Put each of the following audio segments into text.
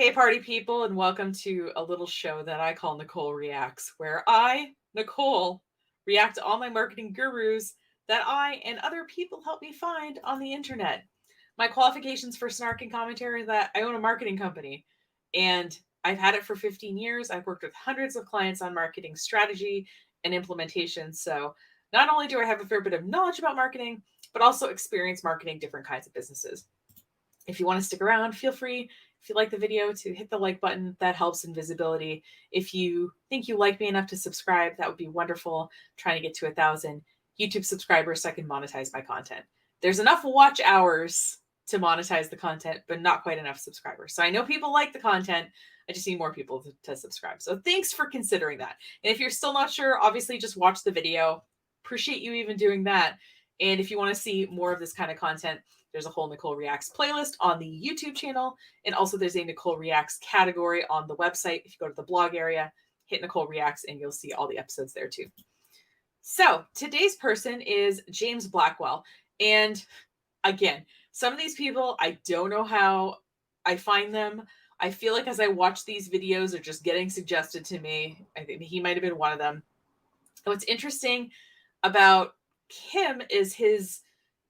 Hey, party people, and welcome to a little show that I call Nicole Reacts, where I, Nicole, react to online marketing gurus that I and other people help me find on the internet. My qualifications for snarking commentary are that I own a marketing company, and I've had it for 15 years. I've worked with hundreds of clients on marketing strategy and implementation. So not only do I have a fair bit of knowledge about marketing, but also experience marketing different kinds of businesses. If you want to stick around, feel free, if you like the video, to hit the like button. That helps in visibility. If you think you like me enough to subscribe, that would be wonderful. I'm trying to get to 1,000 YouTube subscribers so I can monetize my content. There's enough watch hours to monetize the content, but not quite enough subscribers. So I know people like the content. I just need more people to subscribe. So thanks for considering that. And if you're still not sure, obviously just watch the video. Appreciate you even doing that. And if you want to see more of this kind of content, there's a whole Nicole Reacts playlist on the YouTube channel. And also there's a Nicole Reacts category on the website. If you go to the blog area, hit Nicole Reacts, and you'll see all the episodes there too. So today's person is James Blackwell. And again, some of these people, I don't know how I find them. I feel like as I watch these videos, they're just getting suggested to me. I think he might have been one of them. And what's interesting about him is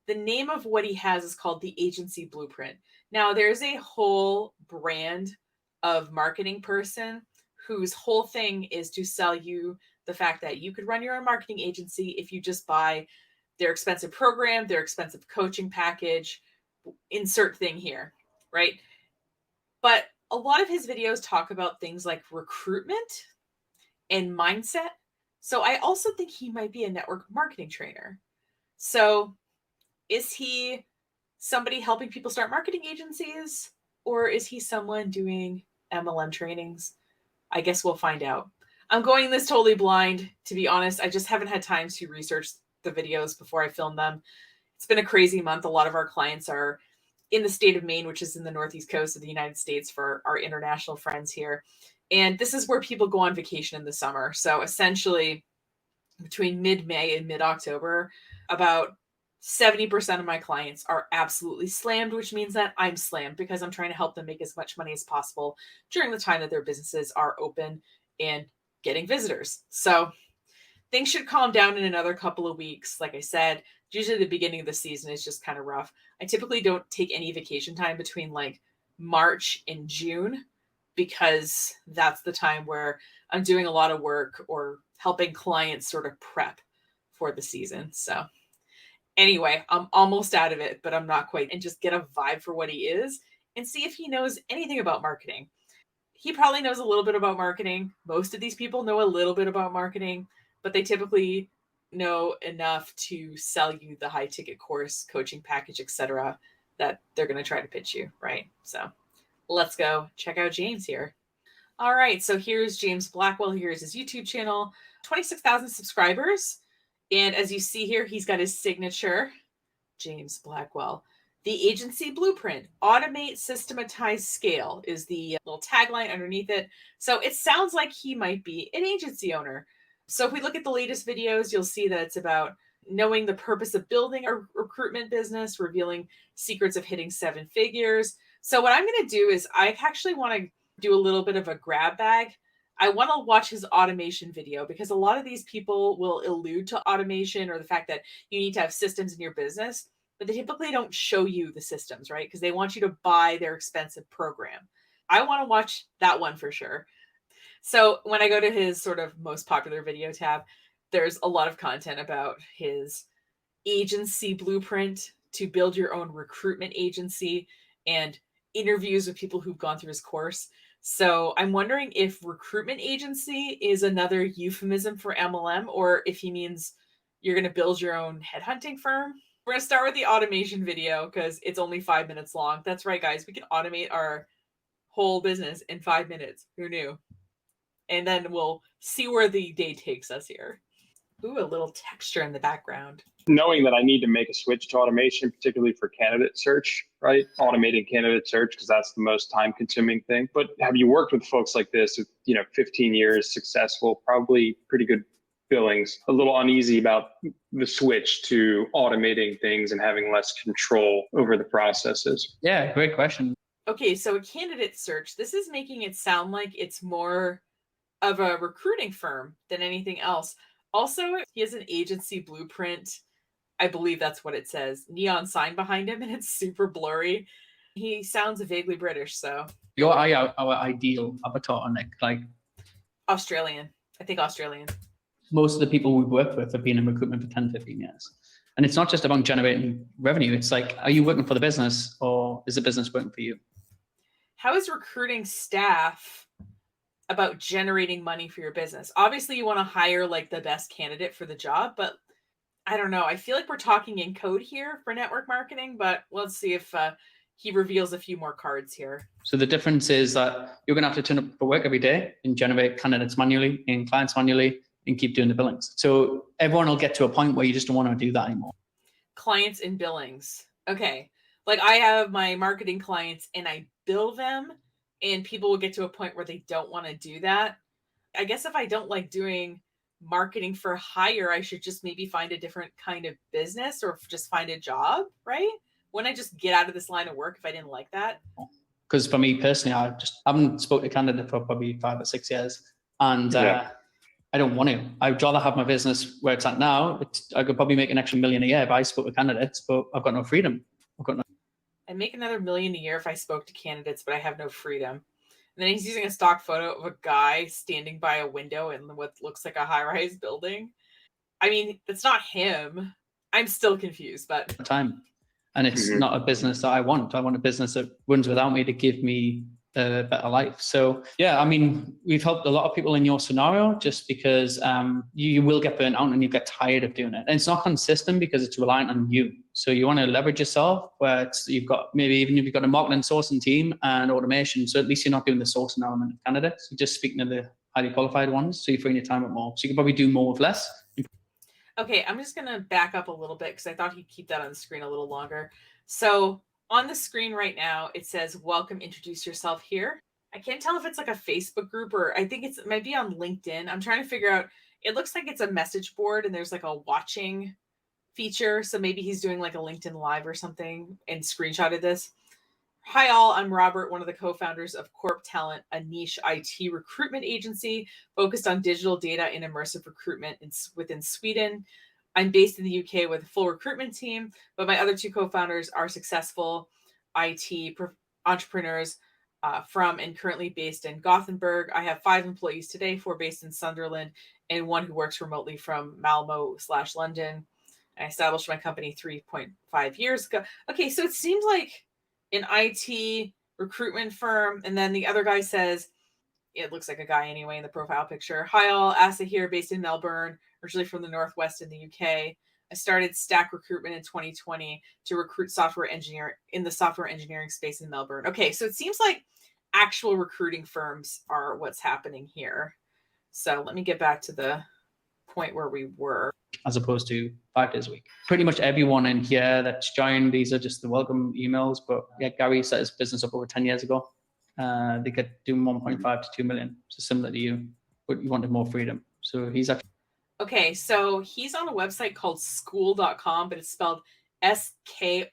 the name of what he has is called the Agency Blueprint. Now, there's a whole brand of marketing person whose whole thing is to sell you the fact that you could run your own marketing agency if you just buy their expensive program, their expensive coaching package, insert thing here, right? But a lot of his videos talk about things like recruitment and mindset. So I also think he might be a network marketing trainer. So is he somebody helping people start marketing agencies, or is he someone doing MLM trainings? I guess we'll find out. I'm going this totally blind, to be honest. I just haven't had time to research the videos before I film them. It's been a crazy month. A lot of our clients are in the state of Maine, which is in the northeast coast of the United States for our international friends here. And this is where people go on vacation in the summer. So essentially, between mid-May and mid-October, about 70% of my clients are absolutely slammed, which means that I'm slammed because I'm trying to help them make as much money as possible during the time that their businesses are open and getting visitors. So things should calm down in another couple of weeks. Like I said, usually the beginning of the season is just kind of rough. I typically don't take any vacation time between like March and June because that's the time where I'm doing a lot of work or helping clients sort of prep for the season. So anyway, I'm almost out of it, but I'm not quite. And just get a vibe for what he is and see if he knows anything about marketing. He probably knows a little bit about marketing. Most of these people know a little bit about marketing, but they typically know enough to sell you the high ticket course, coaching package, etc., that they're going to try to pitch you, right? So let's go check out James here. All right, so here's James Blackwell. Here's his YouTube channel, 26,000 subscribers. And as you see here, he's got his signature, James Blackwell. The Agency Blueprint, automate, systematize, scale is the little tagline underneath it. So it sounds like he might be an agency owner. So if we look at the latest videos, you'll see that it's about knowing the purpose of building a recruitment business, revealing secrets of hitting 7 figures. So what I'm going to do is I actually want to do a little bit of a grab bag. I want to watch his automation video because a lot of these people will allude to automation or the fact that you need to have systems in your business, but they typically don't show you the systems, right? Because they want you to buy their expensive program. I want to watch that one for sure. So when I go to his sort of most popular video tab, there's a lot of content about his agency blueprint to build your own recruitment agency and interviews with people who've gone through his course. So I'm wondering if recruitment agency is another euphemism for MLM, or if he means you're going to build your own headhunting firm. We're going to start with the automation video because it's only 5 minutes long. That's right, guys. We can automate our whole business in 5 minutes. Who knew? And then we'll see where the day takes us here. Ooh, a little texture in the background. Knowing that I need to make a switch to automation, particularly for candidate search, right? Automating candidate search, because that's the most time consuming thing. But have you worked with folks like this with, 15 years, successful, probably pretty good billings, a little uneasy about the switch to automating things and having less control over the processes? Yeah, great question. Okay, so a candidate search, this is making it sound like it's more of a recruiting firm than anything else. Also, he has an agency blueprint. I believe that's what it says. Neon sign behind him, and it's super blurry. He sounds vaguely British, so. You're our ideal avatar, Nick. Like Australian. I think Australian. most of the people we've worked with have been in recruitment for 10, 15 years. And it's not just about generating revenue. It's like, are you working for the business or is the business working for you? How is recruiting staff about generating money for your business? Obviously, you want to hire like the best candidate for the job, but I don't know. I feel like we're talking in code here for network marketing, but let's see if he reveals a few more cards here. So the difference is that you're going to have to turn up for work every day and generate candidates manually and clients manually and keep doing the billings. So everyone will get to a point where you just don't want to do that anymore. Clients and billings. Okay. Like I have my marketing clients and I bill them, and people will get to a point where they don't want to do that. I guess if I don't like doing marketing for hire, I should just maybe find a different kind of business or just find a job, right? Wouldn't I just get out of this line of work if I didn't like that? Because for me personally, I haven't spoken to Canada for probably 5 or 6 years. And I don't want to. I'd rather have my business where it's at now. I could probably make an extra $1 million a year if I spoke to candidates, but I've got no freedom. I'd make another $1 million a year if I spoke to candidates, but I have no freedom. And then he's using a stock photo of a guy standing by a window in what looks like a high-rise building. I mean, it's not him. I'm still confused, but time. And it's not a business that I want. I want a business that runs without me to give me a better life. So yeah, I mean, we've helped a lot of people in your scenario just because you will get burnt out and you get tired of doing it. And it's not consistent because it's reliant on you. So you want to leverage yourself where you've got, maybe even if you've got a marketing sourcing team and automation, so at least you're not doing the sourcing element of candidates. You're just speaking to the highly qualified ones. So you're freeing your time up more. So you can probably do more with less. Okay, I'm just going to back up a little bit because I thought he'd keep that on the screen a little longer. So on the screen right now, it says, welcome, introduce yourself here. I can't tell if it's like a Facebook group or I think it might be on LinkedIn. I'm trying to figure out, it looks like it's a message board and there's like a watching feature. So maybe he's doing like a LinkedIn Live or something and screenshotted this. Hi all, I'm Robert, one of the co-founders of Corp Talent, a niche IT recruitment agency focused on digital data and immersive recruitment within Sweden. I'm based in the UK with a full recruitment team, but my other two co-founders are successful IT entrepreneurs from and currently based in Gothenburg. I have 5 employees today, 4 based in Sunderland, and 1 who works remotely from Malmo/London. I established my company 3.5 years ago. Okay, so it seems like an IT recruitment firm. And then the other guy says, it looks like a guy anyway in the profile picture. Hi all, Asa here, based in Melbourne, originally from the Northwest in the UK. I started Stack Recruitment in 2020 to recruit software engineer in the software engineering space in Melbourne. Okay, so it seems like actual recruiting firms are what's happening here. So let me get back to the point where we were. As opposed to 5 days a week. Pretty much everyone in here that's joined, these are just the welcome emails, but yeah, Gary set his business up over 10 years ago. They could do 1.5 to 2 million. So similar to you, but you wanted more freedom. So he's actually. Okay, so he's on a website called school.com, but it's spelled SKOOL.com.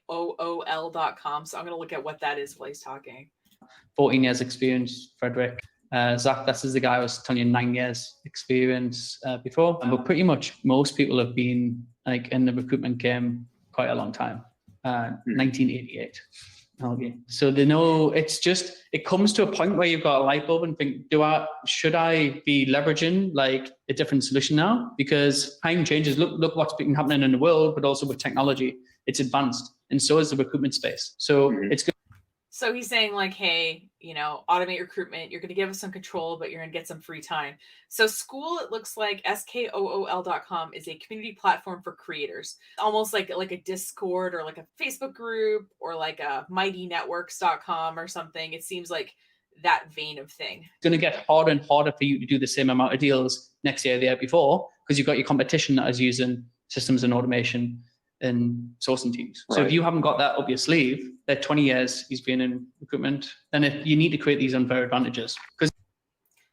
So I'm going to look at what that is while he's talking. 14 years experience, Frederick. Zach, this is the guy I was telling you, 9 years experience before. But pretty much most people have been like in the recruitment game quite a long time. 1988. Okay. So they know it's just, it comes to a point where you've got a light bulb and think, should I be leveraging like a different solution now? Because time changes. Look what's been happening in the world, but also with technology, it's advanced. And so is the recruitment space. So it's good. So he's saying like, hey, automate recruitment. You're going to give us some control, but you're going to get some free time. So School, it looks like SKOOL.com is a community platform for creators, almost like a Discord or like a Facebook group or like a mightynetworks.com or something. It seems like that vein of thing. It's going to get harder and harder for you to do the same amount of deals next year, the year before, because you've got your competition that is using systems and automation and sourcing teams. Right. So if you haven't got that up your sleeve, that 20 years he's been in recruitment, then you need to create these unfair advantages.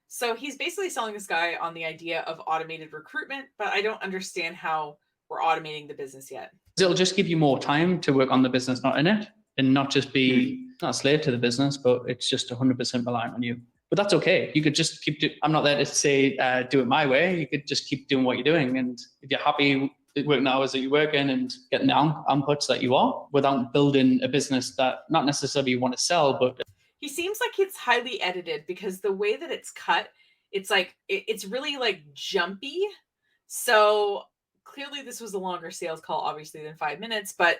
So he's basically selling this guy on the idea of automated recruitment, but I don't understand how we're automating the business yet. It'll just give you more time to work on the business, not in it, and not just be not a slave to the business, but it's just 100% reliant on you. But that's okay. You could just keep I'm not there to say, do it my way. You could just keep doing what you're doing. And if you're happy working the hours that you're working and getting the outputs that you are, without building a business that not necessarily you want to sell, but... He seems like it's highly edited, because the way that it's cut, it's like, it's really like jumpy. So clearly this was a longer sales call, obviously, than 5 minutes, but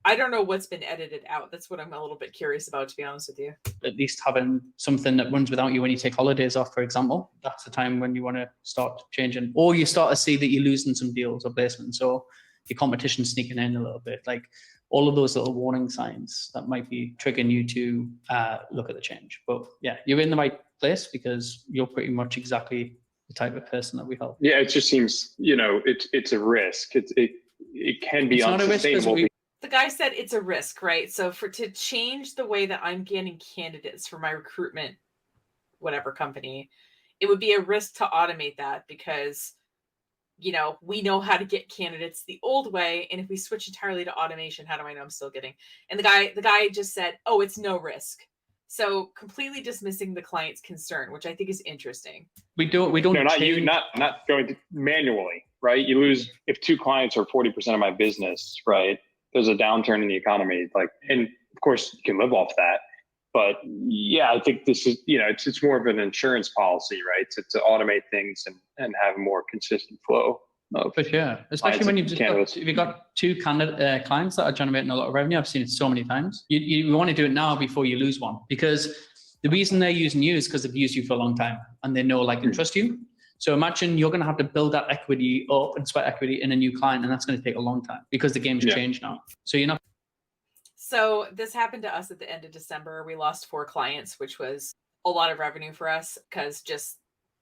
I don't know what's been edited out. That's what I'm a little bit curious about, to be honest with you. At least having something that runs without you when you take holidays off, for example, that's the time when you want to start changing. Or you start to see that you're losing some deals or placements, or your competition sneaking in a little bit. Like all of those little warning signs that might be triggering you to look at the change. But yeah, you're in the right place because you're pretty much exactly the type of person that we help. Yeah, it just seems, it's a risk. It can be unsustainable. The guy said it's a risk, right? So to change the way that I'm getting candidates for my recruitment, whatever company, it would be a risk to automate that, because, we know how to get candidates the old way. And if we switch entirely to automation, how do I know I'm still getting? And the guy just said, oh, it's no risk. So completely dismissing the client's concern, which I think is interesting. We don't. No, not going to manually, right? You lose, if 2 clients are 40% of my business, right? There's a downturn in the economy, and of course you can live off that. But yeah, I think this is, it's more of an insurance policy, right? To automate things and have a more consistent flow. For sure, especially when if you've got 2 clients that are generating a lot of revenue. I've seen it so many times. You want to do it now before you lose one, because the reason they're using you is because they've used you for a long time and they know, like, and trust you. So imagine you're going to have to build that equity up and sweat equity in a new client, and that's going to take a long time because the game's changed now. So you're not. So this happened to us at the end of December. We lost 4 clients, which was a lot of revenue for us, because just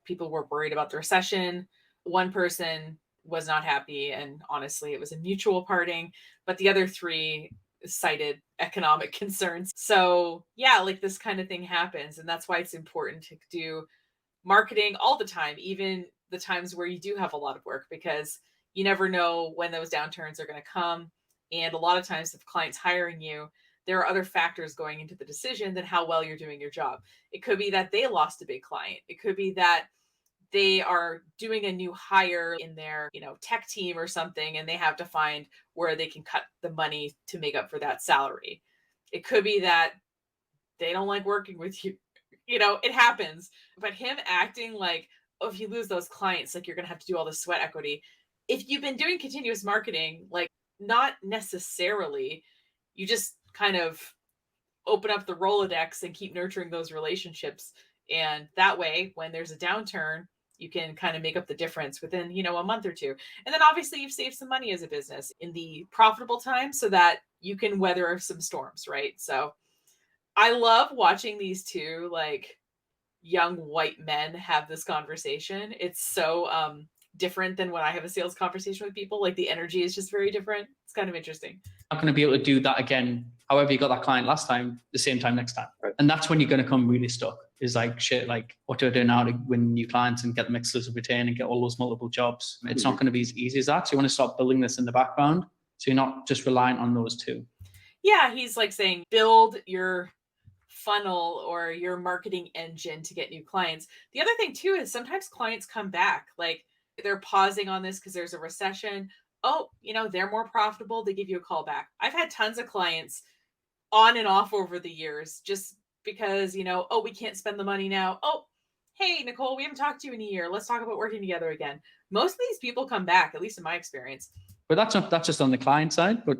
people were worried about the recession. One person was not happy, and honestly, it was a mutual parting, but the other 3 cited economic concerns. So yeah, like, this kind of thing happens, and that's why it's important to do marketing all the time, even the times where you do have a lot of work, because you never know when those downturns are going to come. And a lot of times, if clients hiring you, there are other factors going into the decision than how well you're doing your job. It could be that they lost a big client. It could be that they are doing a new hire in their, tech team or something, and they have to find where they can cut the money to make up for that salary. It could be that they don't like working with you. It happens. But him acting like, oh, if you lose those clients, like, you're going to have to do all the sweat equity. If you've been doing continuous marketing, like, not necessarily. You just kind of open up the Rolodex and keep nurturing those relationships. And that way, when there's a downturn, you can kind of make up the difference within, a month or 2. And then obviously you've saved some money as a business in the profitable time so that you can weather some storms, right? So I love watching these 2, like, young white men have this conversation. It's so different than when I have a sales conversation with people. Like, the energy is just very different. It's kind of interesting. Not going to be able to do that again. However you got that client last time, the same time next time. Right. And that's when you're going to come really stuck. Is like, shit, like, what do I do now to win new clients and get them exclusive retain and get all those multiple jobs? It's not going to be as easy as that. So you want to start building this in the background, so you're not just reliant on those 2. Yeah, he's like saying, build your funnel or your marketing engine to get new clients. The other thing too is sometimes clients come back, like, they're pausing on this because there's a recession. Oh, they're more profitable. They give you a call back. I've had tons of clients on and off over the years, just because, oh, we can't spend the money now. Oh, hey, Nicole, we haven't talked to you in a year. Let's talk about working together again. Most of these people come back, at least in my experience. But that's just on the client side. But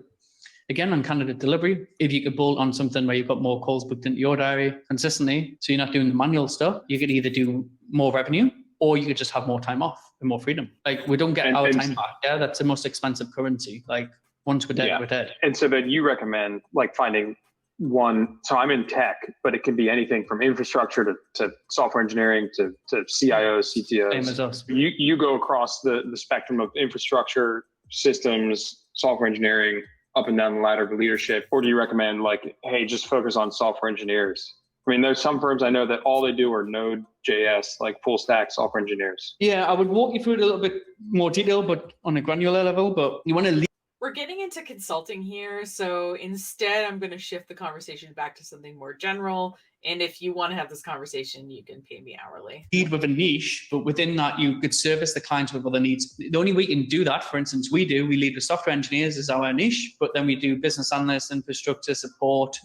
again, on candidate delivery, if you could bolt on something where you've got more calls booked into your diary consistently, so you're not doing the manual stuff, you could either do more revenue, or you could just have more time off and more freedom. Like, we don't get our time back. Yeah, that's the most expensive currency. Like, once we're dead, we're dead. And so then you recommend, like, finding one. So I'm in tech, but it can be anything from infrastructure to software engineering to CIOs, CTOs. Same as us. You go across the spectrum of infrastructure, systems, software engineering, up and down the ladder of leadership? Or do you recommend, like, hey, just focus on software engineers? I mean, there's some firms I know that all they do are Node.js, like full stack software engineers. Yeah, I would walk you through it a little bit more detail, but on a granular level. But you want to lead. We're getting into consulting here, so instead I'm going to shift the conversation back to something more general. And if you want to have this conversation, you can pay me hourly. Lead with a niche, but within that, you could service the clients with other needs. The only way you can do that, for instance, we lead with software engineers as our niche, but then we do business analysts, infrastructure support,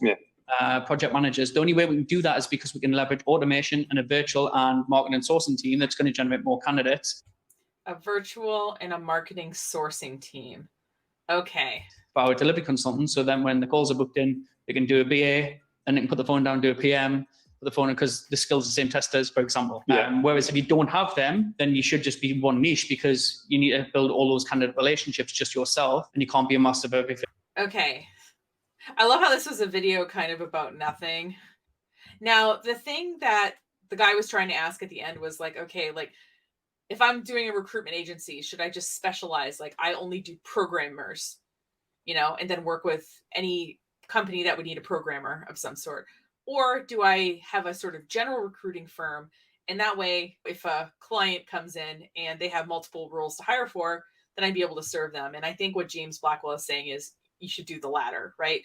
project managers. The only way we can do that is because we can leverage automation and a virtual and marketing and sourcing team that's going to generate more candidates. A virtual and a marketing sourcing team. Okay. For our delivery consultants, so then when the calls are booked in, they can do a BA and they can put the phone down, do a PM, put the phone in, because the skills are the same testers, for example. Whereas if you don't have them, then you should just be one niche, because you need to build all those kind of relationships just yourself, and you can't be a master of everything. Okay. I love how this was a video kind of about nothing. Now, the thing that the guy was trying to ask at the end was like, okay, like, if I'm doing a recruitment agency, should I just specialize? Like, I only do programmers, and then work with any company that would need a programmer of some sort? Or do I have a sort of general recruiting firm? And that way, if a client comes in and they have multiple roles to hire for, then I'd be able to serve them. And I think what James Blackwell is saying is you should do the latter, right?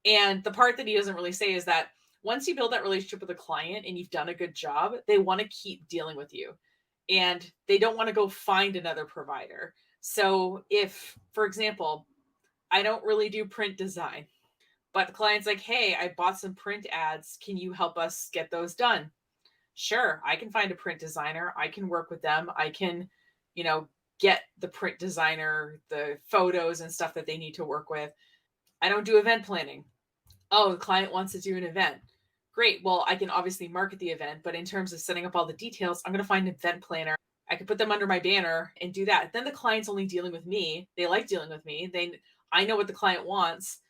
And the part that he doesn't really say is that once you build that relationship with a client and you've done a good job, they want to keep dealing with you. And they don't want to go find another provider. So if, for example, I don't really do print design, but the client's like, hey, I bought some print ads. Can you help us get those done? Sure, I can find a print designer. I can work with them. I can, get the print designer the photos and stuff that they need to work with. I don't do event planning. Oh, the client wants to do an event. Great. Well, I can obviously market the event, but in terms of setting up all the details, I'm going to find an event planner. I can put them under my banner and do that. Then the client's only dealing with me. They like dealing with me. I know what the client wants.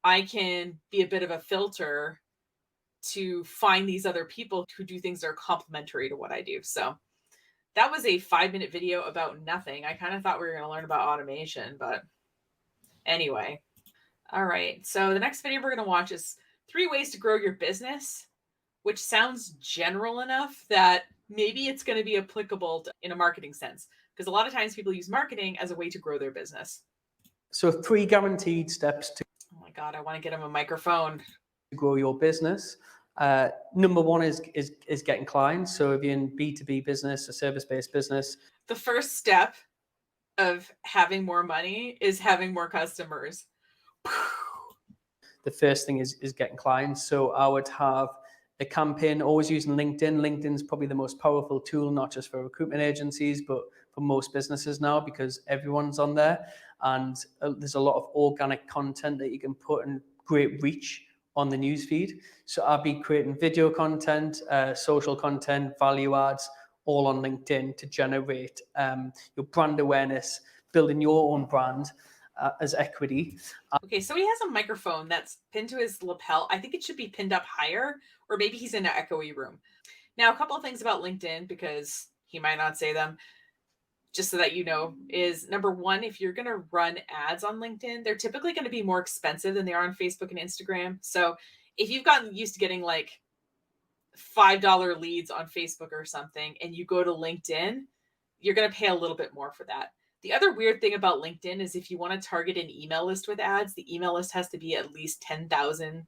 I can be a bit of a filter to find these other people who do things that are complementary to what I do. So that was a 5-minute video about nothing. I kind of thought we were going to learn about automation, but anyway. All right. So the next video we're going to watch is 3 ways to grow your business, which sounds general enough that maybe it's going to be applicable in a marketing sense, because a lot of times people use marketing as a way to grow their business. So 3 guaranteed steps to Oh my God, I want to get him a microphone. grow your business. Number 1 is getting clients. So if you're in B2B business, a service-based business, The first step of having more money is having more customers. the first thing is getting clients. So I would have a campaign always using LinkedIn. LinkedIn's probably the most powerful tool, not just for recruitment agencies, but for most businesses now, because everyone's on there. And there's a lot of organic content that you can put in great reach on the newsfeed. So I'll be creating video content, social content, value adds, all on LinkedIn to generate your brand awareness, building your own brand as equity. Okay, so he has a microphone that's pinned to his lapel. I think it should be pinned up higher, or maybe he's in an echoey room. Now, a couple of things about LinkedIn, because he might not say them, just so that you know, is number 1, if you're going to run ads on LinkedIn, they're typically going to be more expensive than they are on Facebook and Instagram. So if you've gotten used to getting like $5 leads on Facebook or something, and you go to LinkedIn, you're going to pay a little bit more for that. The other weird thing about LinkedIn is if you want to target an email list with ads, the email list has to be at least 10,000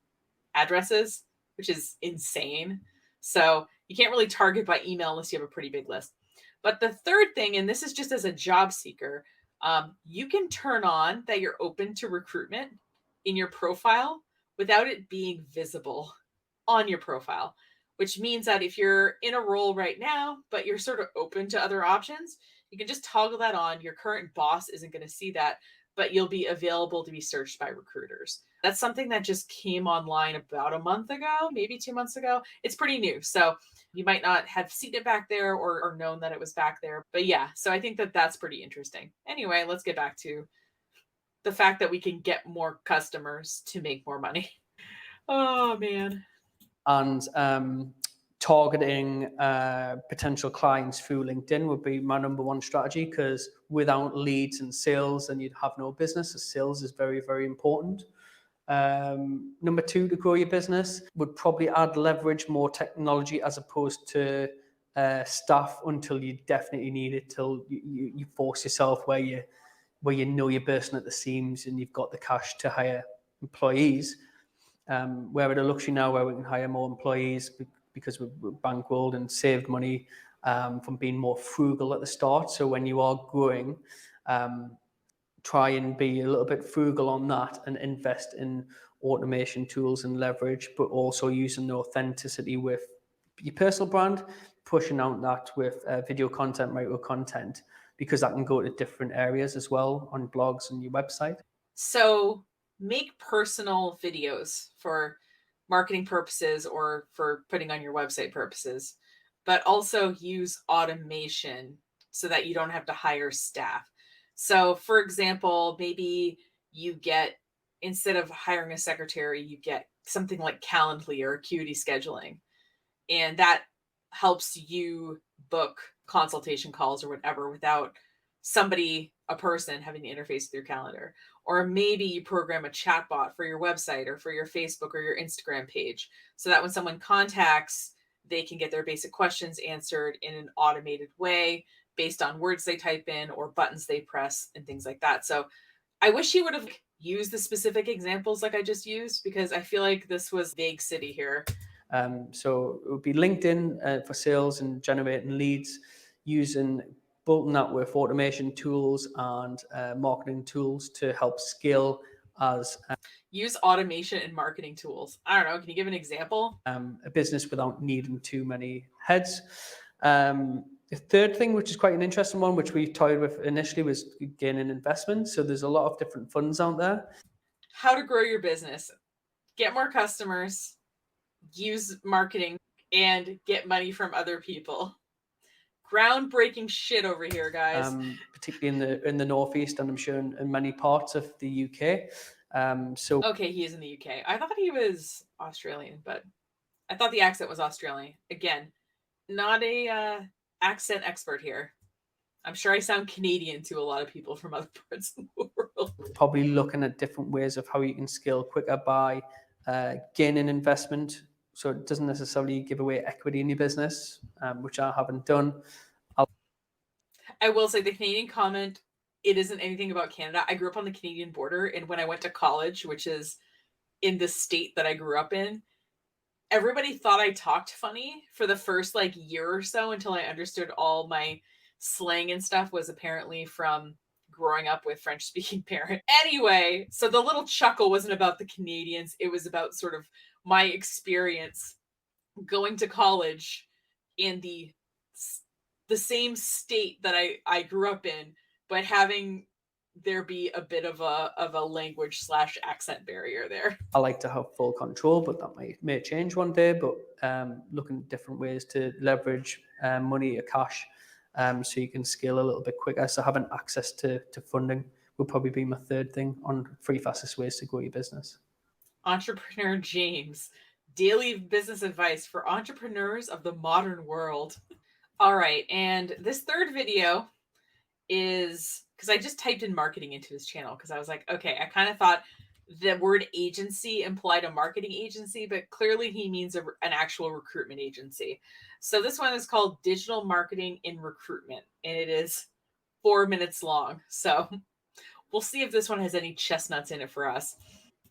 addresses, which is insane. So you can't really target by email unless you have a pretty big list. But the third thing, and this is just as a job seeker, you can turn on that you're open to recruitment in your profile without it being visible on your profile, which means that if you're in a role right now, but you're sort of open to other options, you can just toggle that on. Your current boss isn't going to see that, but you'll be available to be searched by recruiters. That's something that just came online about a month ago, maybe 2 months ago. It's pretty new. So you might not have seen it back there or known that it was back there. But yeah, so I think that that's pretty interesting. Anyway, let's get back to the fact that we can get more customers to make more money. Oh, man. And targeting potential clients through LinkedIn would be my number 1 strategy, because without leads and sales, then you'd have no business. So sales is very, very important. Number 2 to grow your business would probably add leverage, more technology, as opposed to staff until you definitely need it, till you force yourself where you where you know you're bursting at the seams and you've got the cash to hire employees. We're at a luxury now where we can hire more employees because we're bankrolled and saved money from being more frugal at the start. So when you are growing, try and be a little bit frugal on that and invest in automation tools and leverage, but also using the authenticity with your personal brand, pushing out that with video content, micro content, because that can go to different areas as well on blogs and your website. So make personal videos for marketing purposes or for putting on your website purposes, but also use automation so that you don't have to hire staff. So for example, maybe you get, instead of hiring a secretary, you get something like Calendly or Acuity scheduling. And that helps you book consultation calls or whatever without somebody, a person, having to interface with your calendar. Or maybe you program a chatbot for your website or for your Facebook or your Instagram page so that when someone contacts, they can get their basic questions answered in an automated way based on words they type in or buttons they press and things like that. So I wish he would have used the specific examples like I just used, because I feel like this was vague city here. So it would be LinkedIn for sales and generating leads, bolting that with automation tools and marketing tools to help scale as use automation and marketing tools. I don't know. Can you give an example? A business without needing too many heads. The third thing, which is quite an interesting one, which we toyed with initially, was gaining investment. So there's a lot of different funds out there. How to grow your business, get more customers, use marketing, and get money from other people. Groundbreaking shit over here, guys. Particularly in the Northeast, and I'm sure in many parts of the UK. Okay, he is in the UK. I thought he was Australian, but I thought the accent was Australian. Again, not a accent expert here. I'm sure I sound Canadian to a lot of people from other parts of the world. Probably looking at different ways of how you can scale quicker by gaining investment. So it doesn't necessarily give away equity in your business, which I haven't done. I will say the Canadian comment, it isn't anything about Canada. I grew up on the Canadian border, and when I went to college, which is in the state that I grew up in, everybody thought I talked funny for the first year or so until I understood all my slang and stuff was apparently from growing up with French speaking parents. Anyway, so the little chuckle wasn't about the Canadians. It was about sort of my experience going to college in the same state that I grew up in, but having there be a bit of a language / accent barrier there. I like to have full control, but that may change one day. But looking at different ways to leverage money or cash so you can scale a little bit quicker. So having access to funding will probably be my third thing on 3 fastest ways to grow your business. Entrepreneur James, daily business advice for entrepreneurs of the modern world. All right, and this third video is because I just typed in marketing into his channel because I was like, okay, I kind of thought the word agency implied a marketing agency, but clearly he means an actual recruitment agency. So this one is called Digital Marketing in Recruitment, and it is 4 minutes long. So we'll see if this one has any chestnuts in it for us.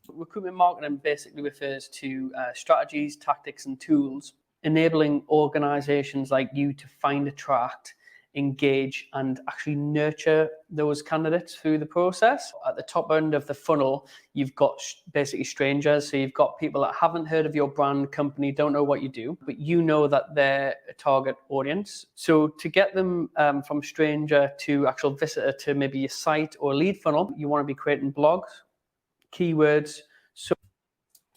Recruitment marketing basically refers to strategies, tactics, and tools enabling organizations like you to find, attract, engage, and actually nurture those candidates through the process. At the top end of the funnel, you've got basically strangers. So you've got people that haven't heard of your brand, company, don't know what you do, but you know that they're a target audience. So to get them from stranger to actual visitor to maybe your site or lead funnel, you want to be creating blogs, keywords. So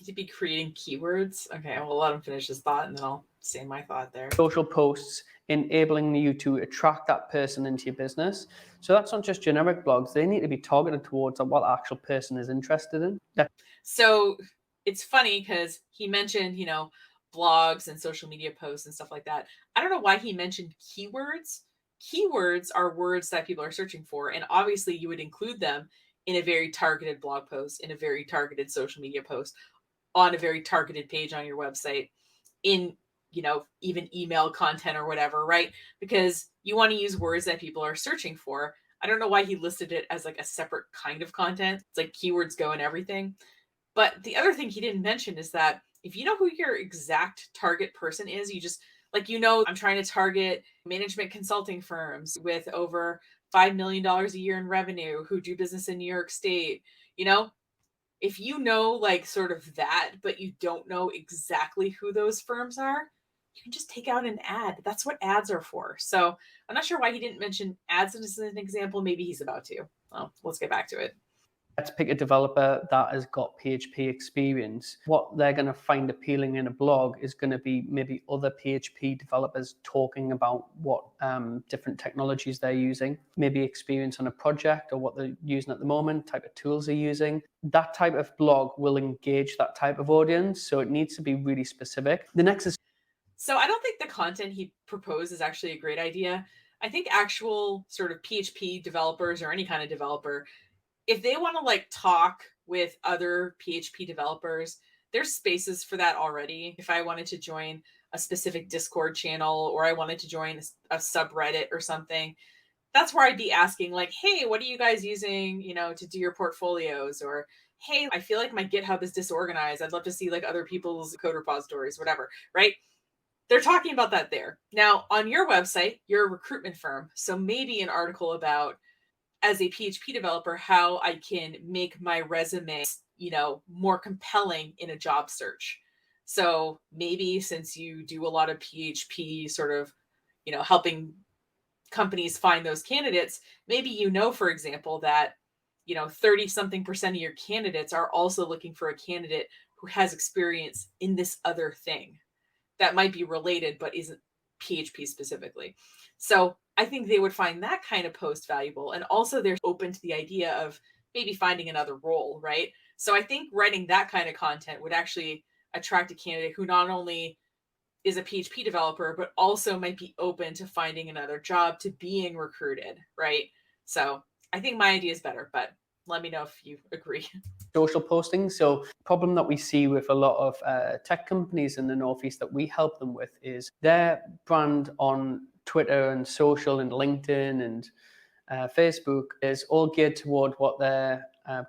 to be creating keywords. Okay, well, let him finish his thought and then I'll say my thought there. Social posts enabling you to attract that person into your business. So that's not just generic blogs. They need to be targeted towards what the actual person is interested in. So it's funny because he mentioned, blogs and social media posts and stuff like that. I don't know why he mentioned keywords. Keywords are words that people are searching for. And obviously you would include them in a very targeted blog post, in a very targeted social media post, on a very targeted page on your website, in even email content or whatever, right? Because you want to use words that people are searching for. I don't know why he listed it as like a separate kind of content. It's like keywords go in everything. But the other thing he didn't mention is that if you know who your exact target person is, you just like, I'm trying to target management consulting firms with over $5 million a year in revenue who do business in New York State. If you know like sort of that, but you don't know exactly who those firms are, you can just take out an ad. That's what ads are for. So I'm not sure why he didn't mention ads as an example. Maybe he's about to. Well, let's get back to it. Let's pick a developer that has got PHP experience. What they're going to find appealing in a blog is going to be maybe other PHP developers talking about what different technologies they're using, maybe experience on a project or what they're using at the moment, type of tools they're using. That type of blog will engage that type of audience, so it needs to be really specific. The next is... So I don't think the content he proposed is actually a great idea. I think actual sort of PHP developers or any kind of developer, if they want to like talk with other PHP developers, there's spaces for that already. If I wanted to join a specific Discord channel or I wanted to join a subreddit or something, that's where I'd be asking like, hey, what are you guys using, to do your portfolios? Or, hey, I feel like my GitHub is disorganized. I'd love to see like other people's code repositories, whatever, right? They're talking about that there. Now, on your website, you're a recruitment firm. So maybe an article about, as a PHP developer, how I can make my resume, more compelling in a job search. So maybe since you do a lot of PHP sort of, helping companies find those candidates, maybe, for example, that, 30 something percent of your candidates are also looking for a candidate who has experience in this other thing that might be related, but isn't PHP specifically. So I think they would find that kind of post valuable. And also they're open to the idea of maybe finding another role, right? So I think writing that kind of content would actually attract a candidate who not only is a PHP developer, but also might be open to finding another job, to being recruited, right? So I think my idea is better, but let me know if you agree. Social posting. So problem that we see with a lot of tech companies in the Northeast that we help them with is their brand on Twitter and social and LinkedIn and Facebook is all geared toward what their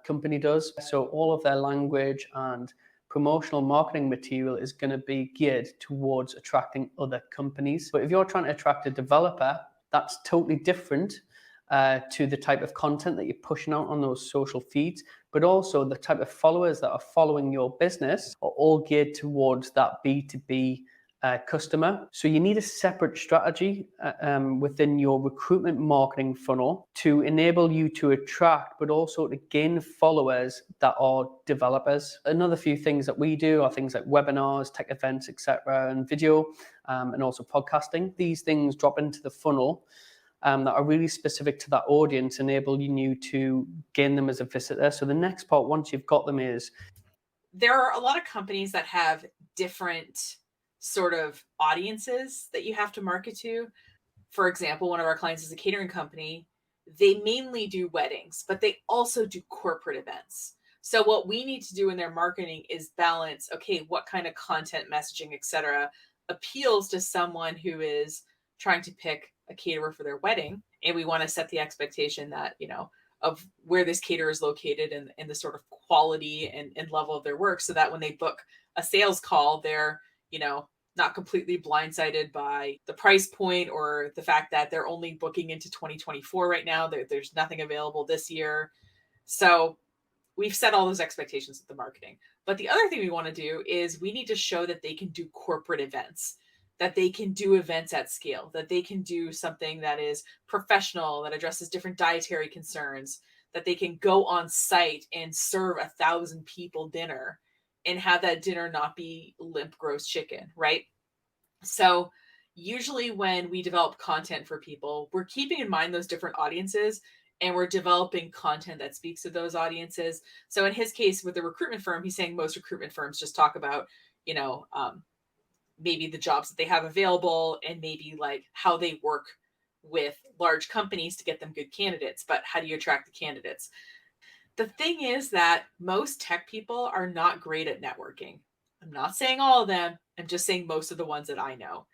company does. So all of their language and promotional marketing material is going to be geared towards attracting other companies. But if you're trying to attract a developer, that's totally different to the type of content that you're pushing out on those social feeds, but also the type of followers that are following your business are all geared towards that B2B customer. So you need a separate strategy within your recruitment marketing funnel to enable you to attract, but also to gain followers that are developers. Another few things that we do are things like webinars, tech events, etc., and video, and also podcasting. These things drop into the funnel that are really specific to that audience, enabling you to gain them as a visitor. So the next part, once you've got them, is there are a lot of companies that have different sort of audiences that you have to market to. For example, one of our clients is a catering company. They mainly do weddings, but they also do corporate events. So what we need to do in their marketing is balance, okay, what kind of content, messaging, etc., appeals to someone who is trying to pick a caterer for their wedding. And we want to set the expectation that, of where this caterer is located and the sort of quality and level of their work, so that when they book a sales call, they're, not completely blindsided by the price point or the fact that they're only booking into 2024 right now. There's nothing available this year. So we've set all those expectations with the marketing. But the other thing we want to do is we need to show that they can do corporate events, that they can do events at scale, that they can do something that is professional, that addresses different dietary concerns, that they can go on site and serve 1,000 people dinner and have that dinner not be limp, gross chicken, right? So usually when we develop content for people, we're keeping in mind those different audiences and we're developing content that speaks to those audiences. So in his case with the recruitment firm, he's saying most recruitment firms just talk about, maybe the jobs that they have available and maybe like how they work with large companies to get them good candidates. But how do you attract the candidates? The thing is that most tech people are not great at networking. I'm not saying all of them. I'm just saying most of the ones that I know.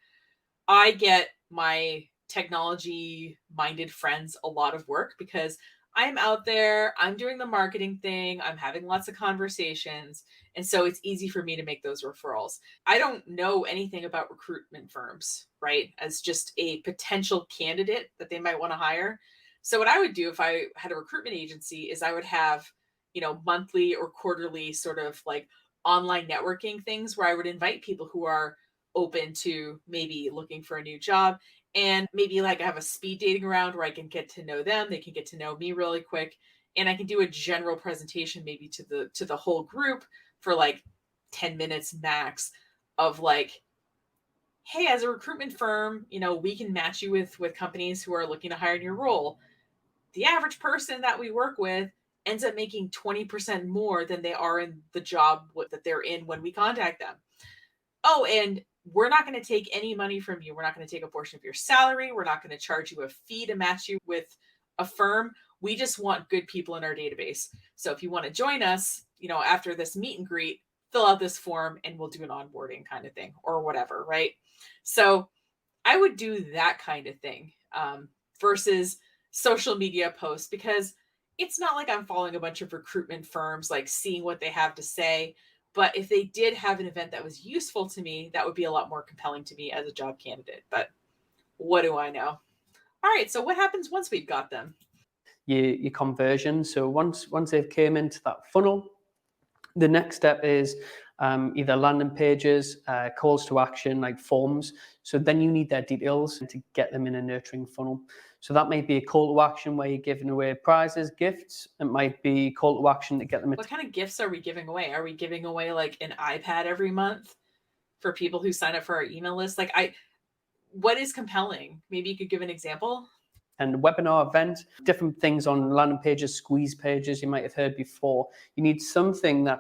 I get my technology minded friends a lot of work because I'm out there, I'm doing the marketing thing, I'm having lots of conversations. And so it's easy for me to make those referrals. I don't know anything about recruitment firms, right? As just a potential candidate that they might want to hire. So what I would do if I had a recruitment agency is I would have, monthly or quarterly sort of like online networking things where I would invite people who are open to maybe looking for a new job, and maybe like I have a speed dating round where I can get to know them, they can get to know me really quick, and I can do a general presentation maybe to the whole group for like 10 minutes max of like, hey, as a recruitment firm, we can match you with companies who are looking to hire in your role. The average person that we work with ends up making 20% more than they are in the job that they're in when we contact them. Oh, and we're not going to take any money from you. We're not going to take a portion of your salary. We're not going to charge you a fee to match you with a firm. We just want good people in our database. So if you want to join us, after this meet and greet, fill out this form and we'll do an onboarding kind of thing or whatever, right? So I would do that kind of thing versus social media posts, because it's not like I'm following a bunch of recruitment firms, like seeing what they have to say. But if they did have an event that was useful to me, that would be a lot more compelling to me as a job candidate. But what do I know? All right. So what happens once we've got them? Your conversion. So once they've came into that funnel, the next step is either landing pages, calls to action, like forms. So then you need their details to get them in a nurturing funnel. So that might be a call to action where you're giving away prizes, gifts. It might be call to action to get them. What kind of gifts are we giving away? Are we giving away like an iPad every month for people who sign up for our email list? What is compelling? Maybe you could give an example. And webinar event, different things on landing pages, squeeze pages you might have heard before. You need something that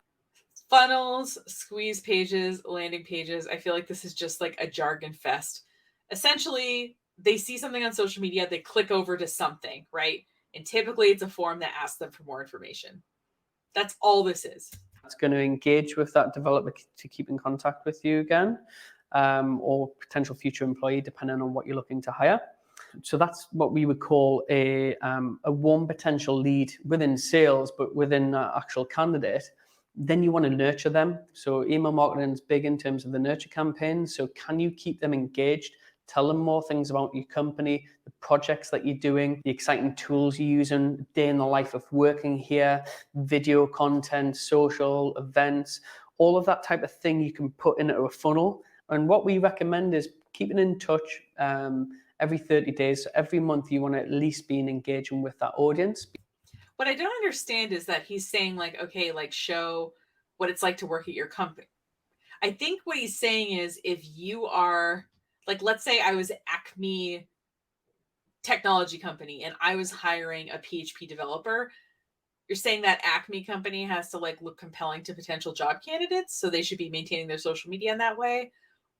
funnels, squeeze pages, landing pages. I feel like this is just like a jargon fest. Essentially, they see something on social media, they click over to something, right? And typically it's a form that asks them for more information. That's all this is. It's going to engage with that developer to keep in contact with you again, or potential future employee, depending on what you're looking to hire. So that's what we would call a warm potential lead within sales, but within an actual candidate. Then you want to nurture them. So email marketing is big in terms of the nurture campaign. So can you keep them engaged? Tell them more things about your company, the projects that you're doing, the exciting tools you're using, day in the life of working here, video content, social events, all of that type of thing you can put into a funnel. And what we recommend is keeping in touch every 30 days. So every month you want to at least be engaging with that audience. What I don't understand is that he's saying like, okay, like show what it's like to work at your company. I think what he's saying is if you are like, let's say I was Acme technology company and I was hiring a PHP developer, you're saying that Acme company has to like look compelling to potential job candidates, so they should be maintaining their social media in that way?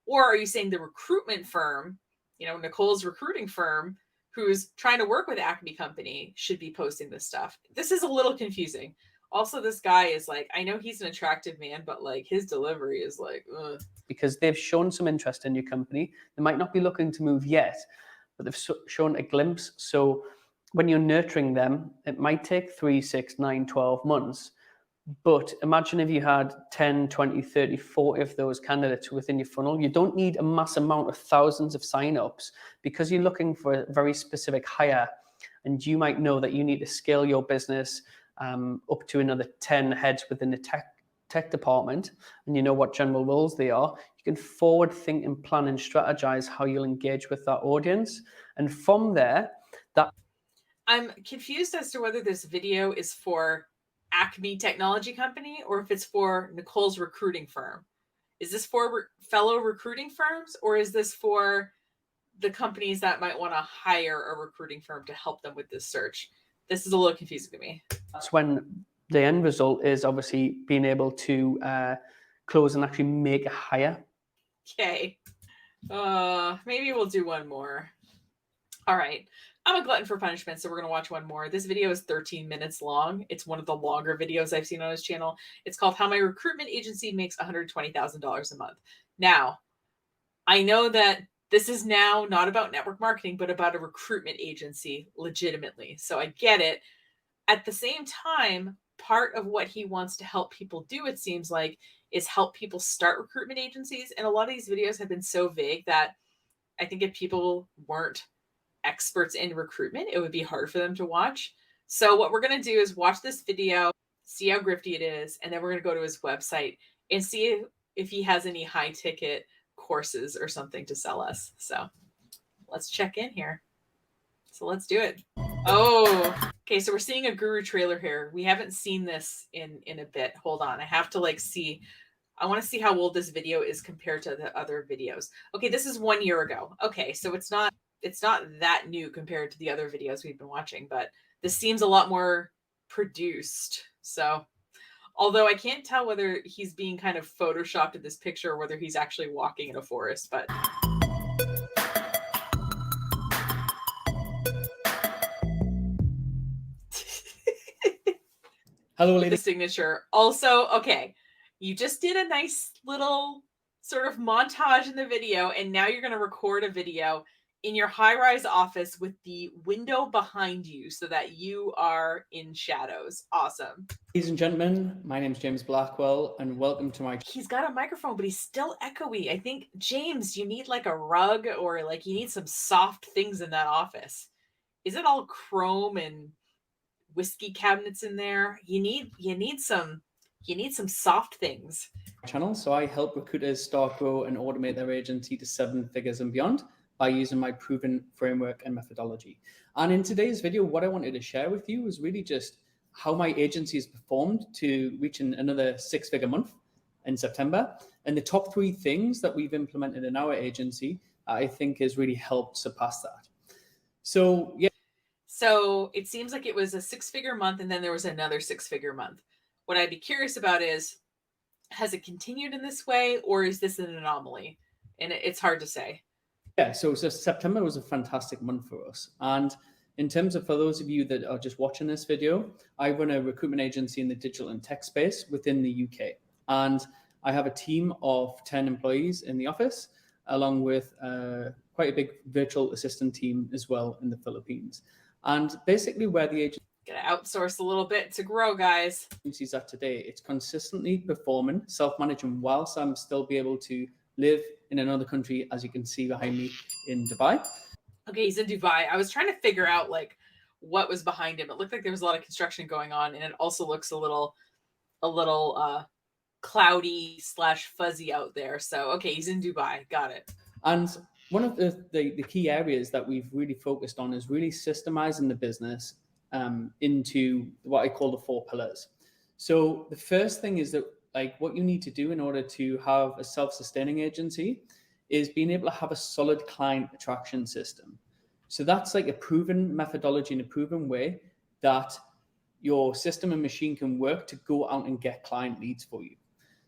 Or are you saying the recruitment firm, Nicole's recruiting firm, who's trying to work with Acme company, should be posting this stuff? This is a little confusing. Also, this guy is like, I know he's an attractive man, but like his delivery is like, ugh. Because they've shown some interest in your company. They might not be looking to move yet, but they've shown a glimpse. So when you're nurturing them, it might take 3, 6, 9, 12 months. But imagine if you had 10, 20, 30, 40 of those candidates within your funnel. You don't need a mass amount of thousands of signups because you're looking for a very specific hire. And you might know that you need to scale your business up to another 10 heads within the tech department, and you know what general roles they are. You can forward think and plan and strategize how you'll engage with that audience. And from there, I'm confused as to whether this video is for Acme technology company or if it's for Nicole's recruiting firm. Is this for fellow recruiting firms, or is this for the companies that might want to hire a recruiting firm to help them with this search? This is a little confusing to me. That's when the end result is obviously being able to close and actually make a hire. Okay. Maybe we'll do one more. All right. I'm a glutton for punishment, so we're going to watch one more. This video is 13 minutes long. It's one of the longer videos I've seen on his channel. It's called How My Recruitment Agency Makes $120,000 a Month. Now, I know that This is now not about network marketing, but about a recruitment agency, legitimately. So I get it. At the same time, part of what he wants to help people do, it seems like, is help people start recruitment agencies. And a lot of these videos have been so vague that I think if people weren't experts in recruitment, it would be hard for them to watch. So what we're going to do is watch this video, see how grifty it is, and then we're going to go to his website and see if he has any high ticket courses or something to sell us. So let's check in here. So let's do it. Oh, okay. So we're seeing a guru trailer here. We haven't seen this in a bit. Hold on. I have to like see. I want to see how old this video is compared to the other videos. Okay, this is 1 year ago. Okay, so it's not that new compared to the other videos we've been watching, but this seems a lot more produced. So, although I can't tell whether he's being kind of photoshopped in this picture or whether he's actually walking in a forest, but Hello, the ladies. signature. Also, okay, you just did a nice little sort of montage in the video, and now you're going to record a video in your high-rise office with the window behind you so that you are in shadows. Awesome. Ladies and gentlemen, my name is James Blackwell, and welcome to my... He's got a microphone, but he's still echoey. I think, James, you need like a rug or like you need some soft things in that office. Is it all chrome and whiskey cabinets in there? You need some soft things. channel. So I help recruiters start, grow, and automate their agency to 7 figures and beyond by using my proven framework and methodology. And in today's video, what I wanted to share with you is really just how my agency has performed to reach another 6-figure month in September, and the top 3 things that we've implemented in our agency, I think has really helped surpass that. So, yeah. So it seems like it was a 6-figure month, and then there was another 6-figure month. What I'd be curious about is, has it continued in this way, or is this an anomaly? And it's hard to say. Yeah, so September was a fantastic month for us. And in terms of, for those of you that are just watching this video, I run a recruitment agency in the digital and tech space within the UK. And I have a team of 10 employees in the office, along with quite a big virtual assistant team as well in the Philippines. And basically where the agency... Gotta outsource a little bit to grow, guys. Agencies at today, it's consistently performing, self-managing, whilst I'm still be able to live in another country, as you can see behind me in Dubai. Okay, he's in Dubai. I was trying to figure out like what was behind him. It looked like there was a lot of construction going on, and it also looks a little cloudy / fuzzy out there. So okay, he's in Dubai. Got it. And one of the key areas that we've really focused on is really systemizing the business into what I call the 4 pillars. So the first thing is that, like, what you need to do in order to have a self-sustaining agency is being able to have a solid client attraction system. So that's like a proven methodology and a proven way that your system and machine can work to go out and get client leads for you.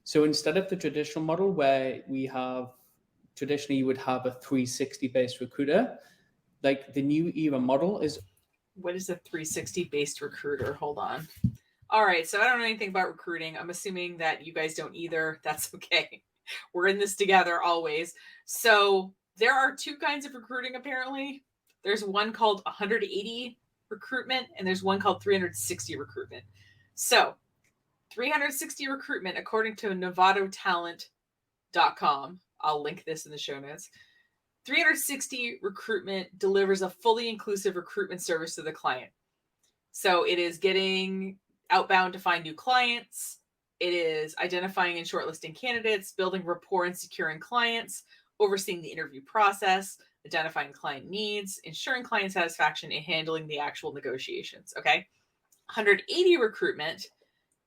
So instead of the traditional model where we have, traditionally you would have a 360 based recruiter, like the new era model is... What is a 360 based recruiter? Hold on. All right, so I don't know anything about recruiting. I'm assuming that you guys don't either. That's okay. We're in this together always. So there are 2 kinds of recruiting, apparently. There's one called 180 recruitment, and there's one called 360 recruitment. So 360 recruitment, according to novatotalent.com, I'll link this in the show notes. 360 recruitment delivers a fully inclusive recruitment service to the client. So it is getting outbound to find new clients. It is identifying and shortlisting candidates, building rapport and securing clients, overseeing the interview process, identifying client needs, ensuring client satisfaction, and handling the actual negotiations. Okay. 180 recruitment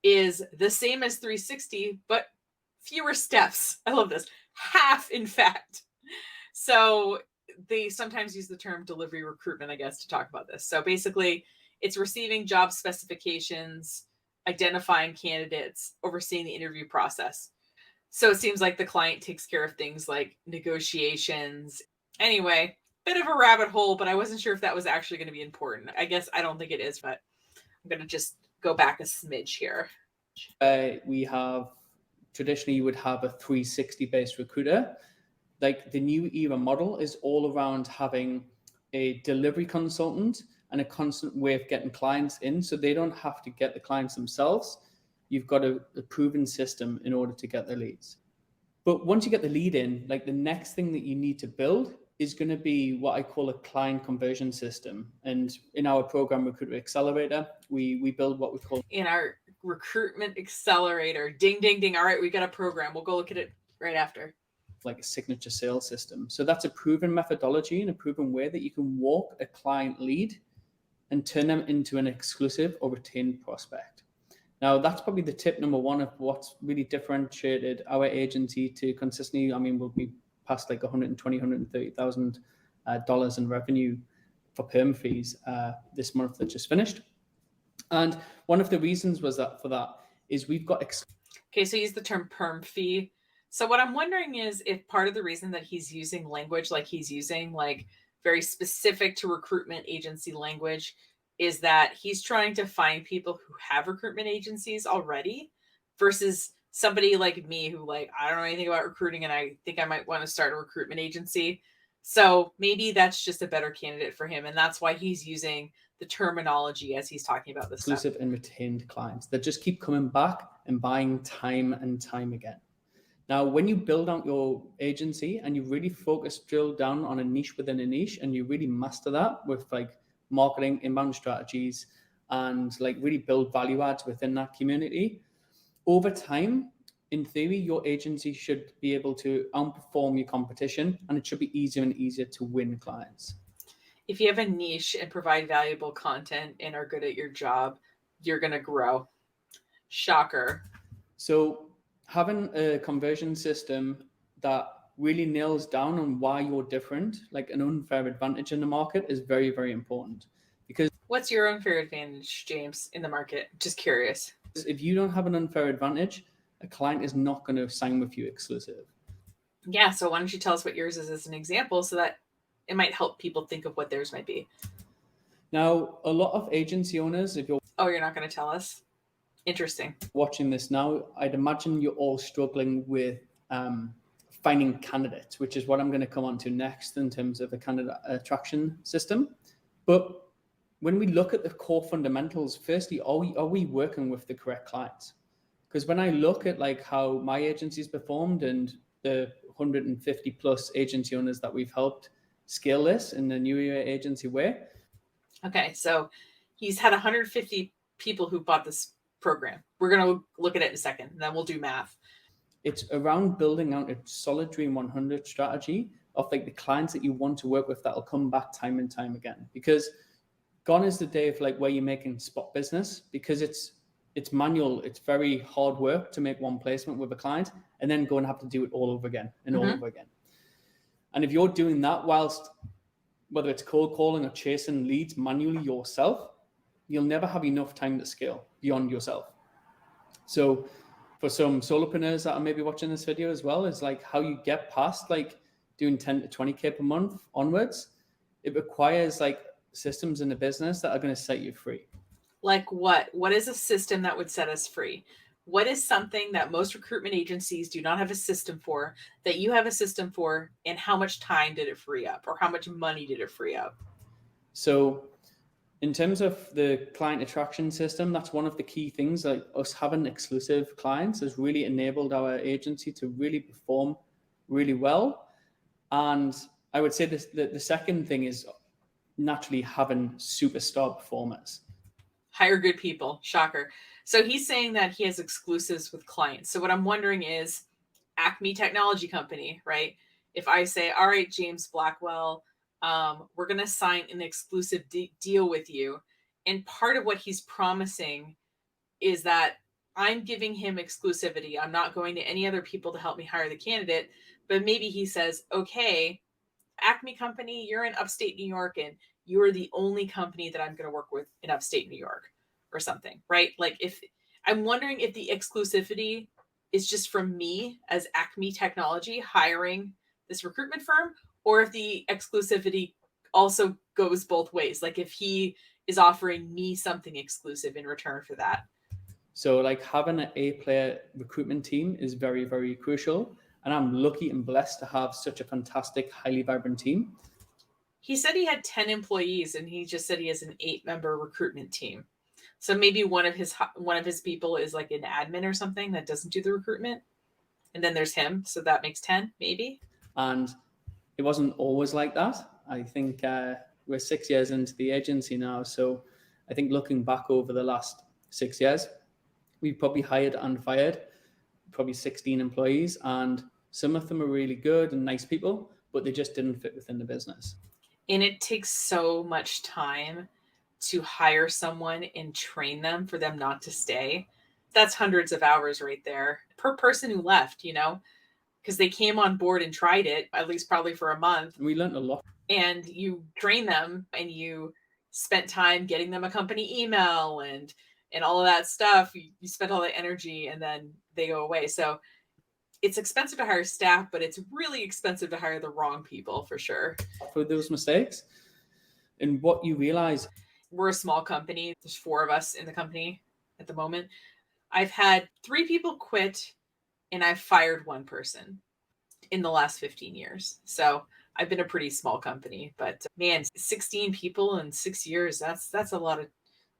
is the same as 360, but fewer steps. I love this. Half, in fact. So they sometimes use the term delivery recruitment, I guess, to talk about this. So basically, it's receiving job specifications, identifying candidates, overseeing the interview process. So it seems like the client takes care of things like negotiations. Anyway, bit of a rabbit hole, but I wasn't sure if that was actually going to be important. I guess I don't think it is, but I'm going to just go back a smidge here. We have, traditionally you would have a 360 based recruiter. like the new era model is all around having a delivery consultant and a constant way of getting clients in, so they don't have to get the clients themselves. You've got a proven system in order to get the leads. But once you get the lead in, like the next thing that you need to build is going to be what I call a client conversion system. And in our program, Recruitment Accelerator, we build what we call in our recruitment accelerator. Ding, ding, ding. All right, we got a program. We'll go look at it right after. like a signature sales system. So that's a proven methodology and a proven way that you can walk a client lead and turn them into an exclusive or retained prospect. Now, that's probably the tip number one of what's really differentiated our agency to consistently, I mean, we'll be past like $120,000, $130,000 in revenue for perm fees this month that just finished. And one of the reasons was that for that is we've got... Okay, so use the term perm fee. So what I'm wondering is if part of the reason that he's using language like he's using, like very specific to recruitment agency language, is that he's trying to find people who have recruitment agencies already versus somebody like me who, like, I don't know anything about recruiting and I think I might want to start a recruitment agency. So maybe that's just a better candidate for him. And that's why he's using the terminology as he's talking about this exclusive stuff. And retained clients that just keep coming back and buying time and time again. Now, when you build out your agency and you really drill down on a niche within a niche, and you really master that with like marketing, inbound strategies, and like really build value adds within that community, over time, in theory, your agency should be able to outperform your competition, and it should be easier and easier to win clients. If you have a niche and provide valuable content and are good at your job, you're going to grow. Shocker. So having a conversion system that really nails down on why you're different, like an unfair advantage in the market, is very, very important. Because what's your unfair advantage, James, in the market? Just curious. If you don't have an unfair advantage, a client is not going to sign with you exclusive. Yeah, so why don't you tell us what yours is as an example so that it might help people think of what theirs might be. Now, a lot of agency owners, if you're... Oh, you're not going to tell us? Interesting. Watching this now, I'd imagine you're all struggling with finding candidates, which is what I'm going to come on to next in terms of a candidate attraction system. But when we look at the core fundamentals, firstly, are we working with the correct clients? Because when I look at like how my agency's performed and the 150 plus agency owners that we've helped scale this in the new era agency way. Okay, so he's had 150 people who bought this program. We're going to look at it in a second, and then we'll do math. It's around building out a solid Dream 100 strategy of like the clients that you want to work with that'll come back time and time again. Because gone is the day of like where you're making spot business, because it's manual. It's very hard work to make one placement with a client and then go and have to do it all over again and all over again. And if you're doing that whilst, whether it's cold calling or chasing leads manually yourself, you'll never have enough time to scale beyond yourself. So for some solopreneurs that are maybe watching this video as well, is like how you get past like doing 10 to 20K per month onwards. It requires like systems in the business that are going to set you free. Like what? What is a system that would set us free? What is something that most recruitment agencies do not have a system for, that you have a system for, and how much time did it free up, or how much money did it free up? So in terms of the client attraction system, that's one of the key things. Like us having exclusive clients has really enabled our agency to really perform really well. And I would say the second thing is naturally having superstar performers. Hire good people. Shocker. So he's saying that he has exclusives with clients. So what I'm wondering is, Acme Technology Company, right? If I say, all right, James Blackwell, we're going to sign an exclusive deal with you. And part of what he's promising is that I'm giving him exclusivity. I'm not going to any other people to help me hire the candidate. But maybe he says, okay, Acme Company, you're in upstate New York and you're the only company that I'm going to work with in upstate New York or something, right? Like, if I'm wondering if the exclusivity is just from me as Acme Technology hiring this recruitment firm, or if the exclusivity also goes both ways. Like if he is offering me something exclusive in return for that. So like having an A-player recruitment team is very, very crucial. And I'm lucky and blessed to have such a fantastic, highly vibrant team. He said he had 10 employees, and he just said he has an 8-member recruitment team. So maybe one of his people is like an admin or something that doesn't do the recruitment. And then there's him. So that makes 10, maybe. And it wasn't always like that. I think we're 6 years into the agency now. So I think looking back over the last 6 years, we've probably hired and fired probably 16 employees. And some of them are really good and nice people, but they just didn't fit within the business. And it takes so much time to hire someone and train them for them not to stay. That's hundreds of hours right there per person who left, because they came on board and tried it, at least probably for a month. We learned a lot. And you train them and you spent time getting them a company email and all of that stuff. You spent all that energy and then they go away. So it's expensive to hire staff, but it's really expensive to hire the wrong people for sure. For those mistakes. And what you realize, we're a small company. There's 4 of us in the company at the moment. I've had 3 people quit and I've fired 1 person in the last 15 years. So I've been a pretty small company, but man, 16 people in 6 years, that's a lot of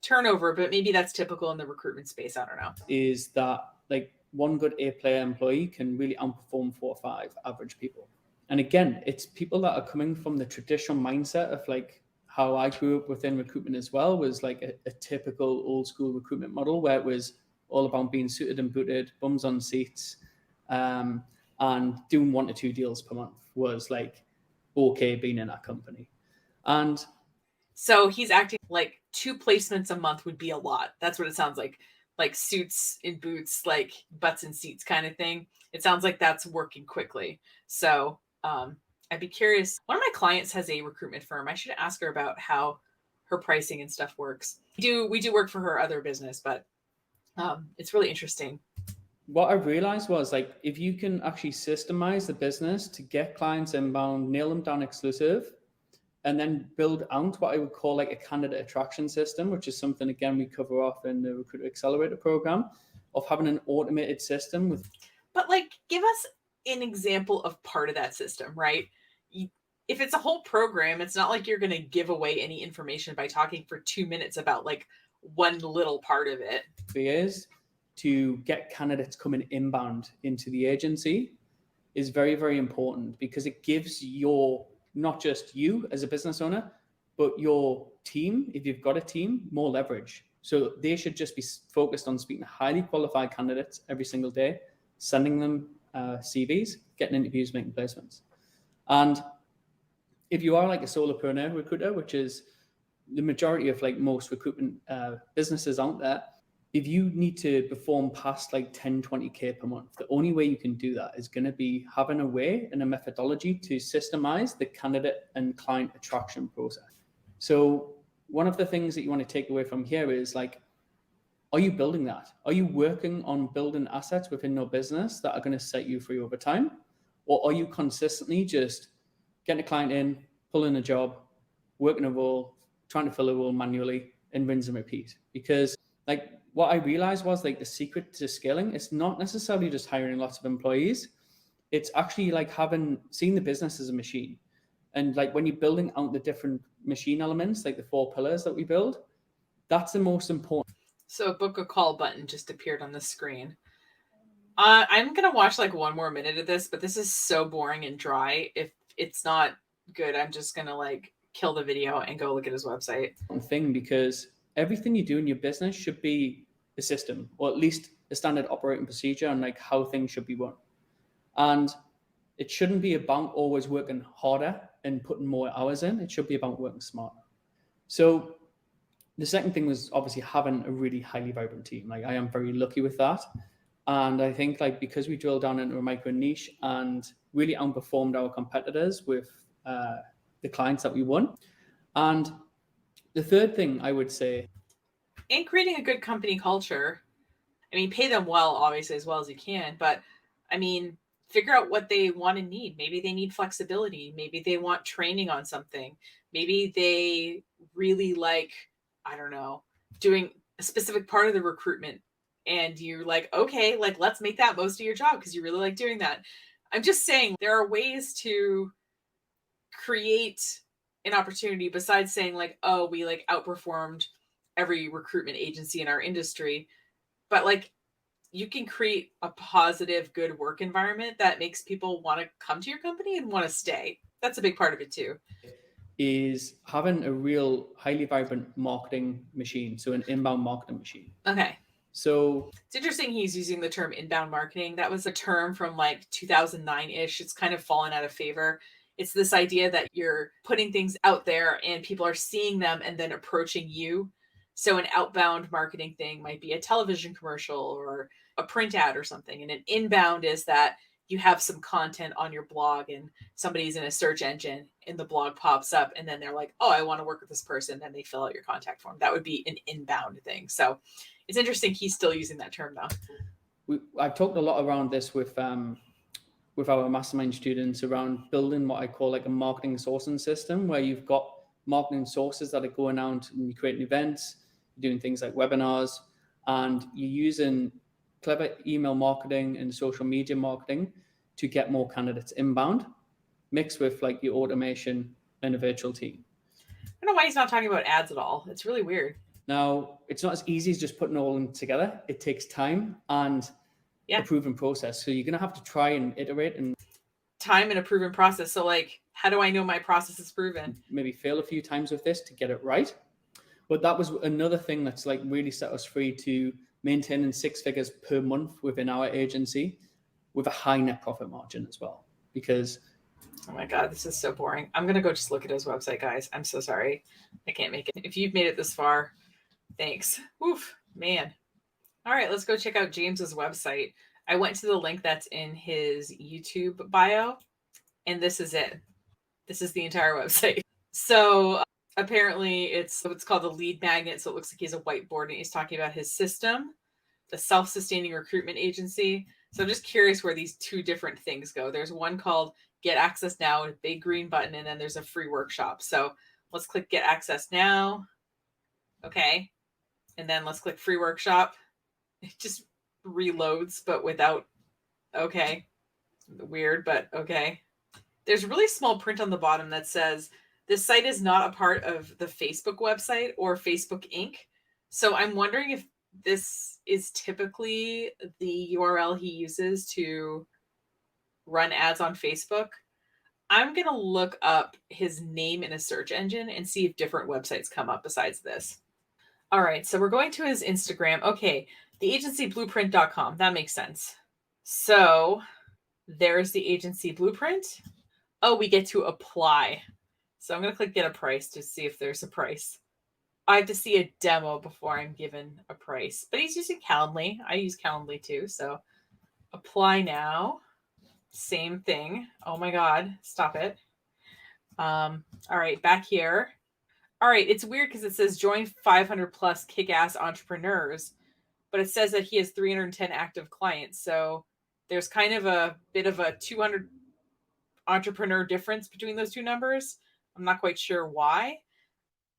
turnover, but maybe that's typical in the recruitment space. I don't know. Is that like one good A-player employee can really outperform 4 or 5 average people. And again, it's people that are coming from the traditional mindset of like how I grew up within recruitment as well, was like a typical old school recruitment model where it was all about being suited and booted, bums on seats, and doing 1 to 2 deals per month was like okay being in that company. And so he's acting like 2 placements a month would be a lot. That's what it sounds like suits and boots, like butts and seats kind of thing. It sounds like that's working quickly. So I'd be curious. One of my clients has a recruitment firm. I should ask her about how her pricing and stuff works. We do work for her other business, but it's really interesting. What I realized was like, if you can actually systemize the business to get clients inbound, nail them down exclusive, and then build out what I would call like a candidate attraction system, which is something, again, we cover off in the Recruiter Accelerator program, of having an automated system with. But like, give us an example of part of that system, right? If it's a whole program, it's not like you're going to give away any information by talking for 2 minutes about like one little part of it. Is to get candidates coming inbound into the agency is very, very important, because it gives not just you as a business owner, but your team, if you've got a team, more leverage. So they should just be focused on speaking to highly qualified candidates every single day, sending them CVs, getting interviews, making placements. And if you are like a solopreneur recruiter, which is the majority of like most recruitment businesses out there, if you need to perform past like 10, 20K per month, the only way you can do that is going to be having a way and a methodology to systemize the candidate and client attraction process. So one of the things that you want to take away from here is like, are you building that? Are you working on building assets within your business that are going to set you free over time? Or are you consistently just getting a client in, pulling a job, working a role, trying to fill a role manually, and rinse and repeat? Because like, what I realized was like the secret to scaling, it's not necessarily just hiring lots of employees. It's actually like seeing the business as a machine. And like when you're building out the different machine elements, like the 4 pillars that we build, that's the most important. So a book a call button just appeared on the screen. I'm going to watch like 1 more minute of this, but this is so boring and dry. If it's not good, I'm just going to like kill the video and go look at his website. Thing, because everything you do in your business should be a system, or at least a standard operating procedure on like how things should be run. And it shouldn't be about always working harder and putting more hours in. It should be about working smarter. So the second thing was obviously having a really highly vibrant team. Like I am very lucky with that. And I think like because we drilled down into a micro niche and really outperformed our competitors with the clients that we won. And the third thing I would say, and creating a good company culture. I mean, pay them well, obviously, as well as you can. But I mean, figure out what they want and need. Maybe they need flexibility. Maybe they want training on something. Maybe they really like, I don't know, doing a specific part of the recruitment. And you're like, okay, like let's make that most of your job because you really like doing that. I'm just saying there are ways to create an opportunity besides saying like, oh, we like outperformed every recruitment agency in our industry. But like, you can create a positive, good work environment that makes people want to come to your company and want to stay. That's a big part of it too. Is having a real highly vibrant marketing machine, so an inbound marketing machine. Okay. So it's interesting he's using the term inbound marketing. That was a term from like 2009-ish. It's kind of fallen out of favor. It's this idea that you're putting things out there and people are seeing them and then approaching you. So an outbound marketing thing might be a television commercial or a print ad or something. And an inbound is that you have some content on your blog and somebody's in a search engine and the blog pops up and then they're like, oh, I want to work with this person. Then they fill out your contact form. That would be an inbound thing. So it's interesting he's still using that term though. I've talked a lot around this with our mastermind students around building what I call like a marketing sourcing system, where you've got marketing sources that are going out and you're creating events, you're doing things like webinars, and you're using clever email marketing and social media marketing to get more candidates inbound, mixed with like your automation and a virtual team. I don't know why he's not talking about ads at all. It's really weird. Now, it's not as easy as just putting it all in together. It takes time and a proven process. So you're going to have to try and iterate and time and a proven process. So like, how do I know my process is proven? Maybe fail a few times with this to get it right. But that was another thing that's like really set us free to maintaining 6 figures per month within our agency with a high net profit margin as well. Because oh my God, this is so boring. I'm going to go just look at his website, guys. I'm so sorry. I can't make it. If you've made it this far, thanks. Oof, man. All right, let's go check out James's website. I went to the link that's in his YouTube bio, and this is it. This is the entire website. So apparently it's called the lead magnet. So it looks like he has a whiteboard and he's talking about his system, the self-sustaining recruitment agency. So I'm just curious where these two different things go. There's one called Get Access Now, a big green button, and then there's a free workshop. So let's click Get Access Now. Okay. And then let's click free workshop. It just reloads, but without, okay. Weird, but okay. There's really small print on the bottom that says, this site is not a part of the Facebook website or Facebook Inc. So I'm wondering if this is typically the URL he uses to run ads on Facebook. I'm going to look up his name in a search engine and see if different websites come up besides this. All right, so we're going to his Instagram. Okay, theagencyblueprint.com. That makes sense. So there's the agency blueprint. Oh, we get to apply. So I'm going to click get a price to see if there's a price. I have to see a demo before I'm given a price. But he's using Calendly. I use Calendly too. So apply now. Same thing. Oh my God. Stop it. All right, back here. All right, it's weird because it says join 500 plus kick-ass entrepreneurs, but it says that he has 310 active clients. So there's kind of a bit of a 200 entrepreneur difference between those two numbers. I'm not quite sure why.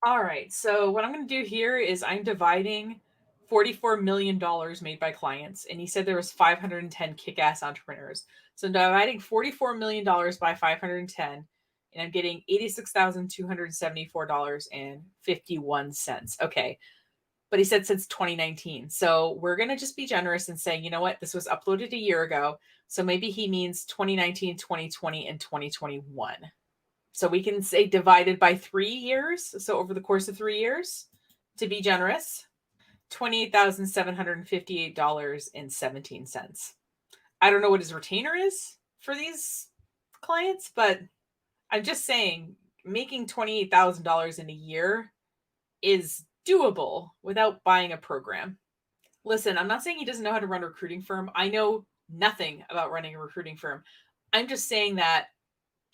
All right, so what I'm going to do here is I'm dividing $44 million made by clients, and he said there was 510 kick-ass entrepreneurs. So I'm dividing $44 million by 510, and I'm getting $86,274.51. Okay, but he said since 2019. So we're going to just be generous and say, you know what, this was uploaded a year ago. So maybe he means 2019, 2020, and 2021. So we can say divided by 3 years. So over the course of 3 years, to be generous, $28,758.17. I don't know what his retainer is for these clients, but I'm just saying making $28,000 in a year is doable without buying a program. Listen, I'm not saying he doesn't know how to run a recruiting firm. I know nothing about running a recruiting firm. I'm just saying that,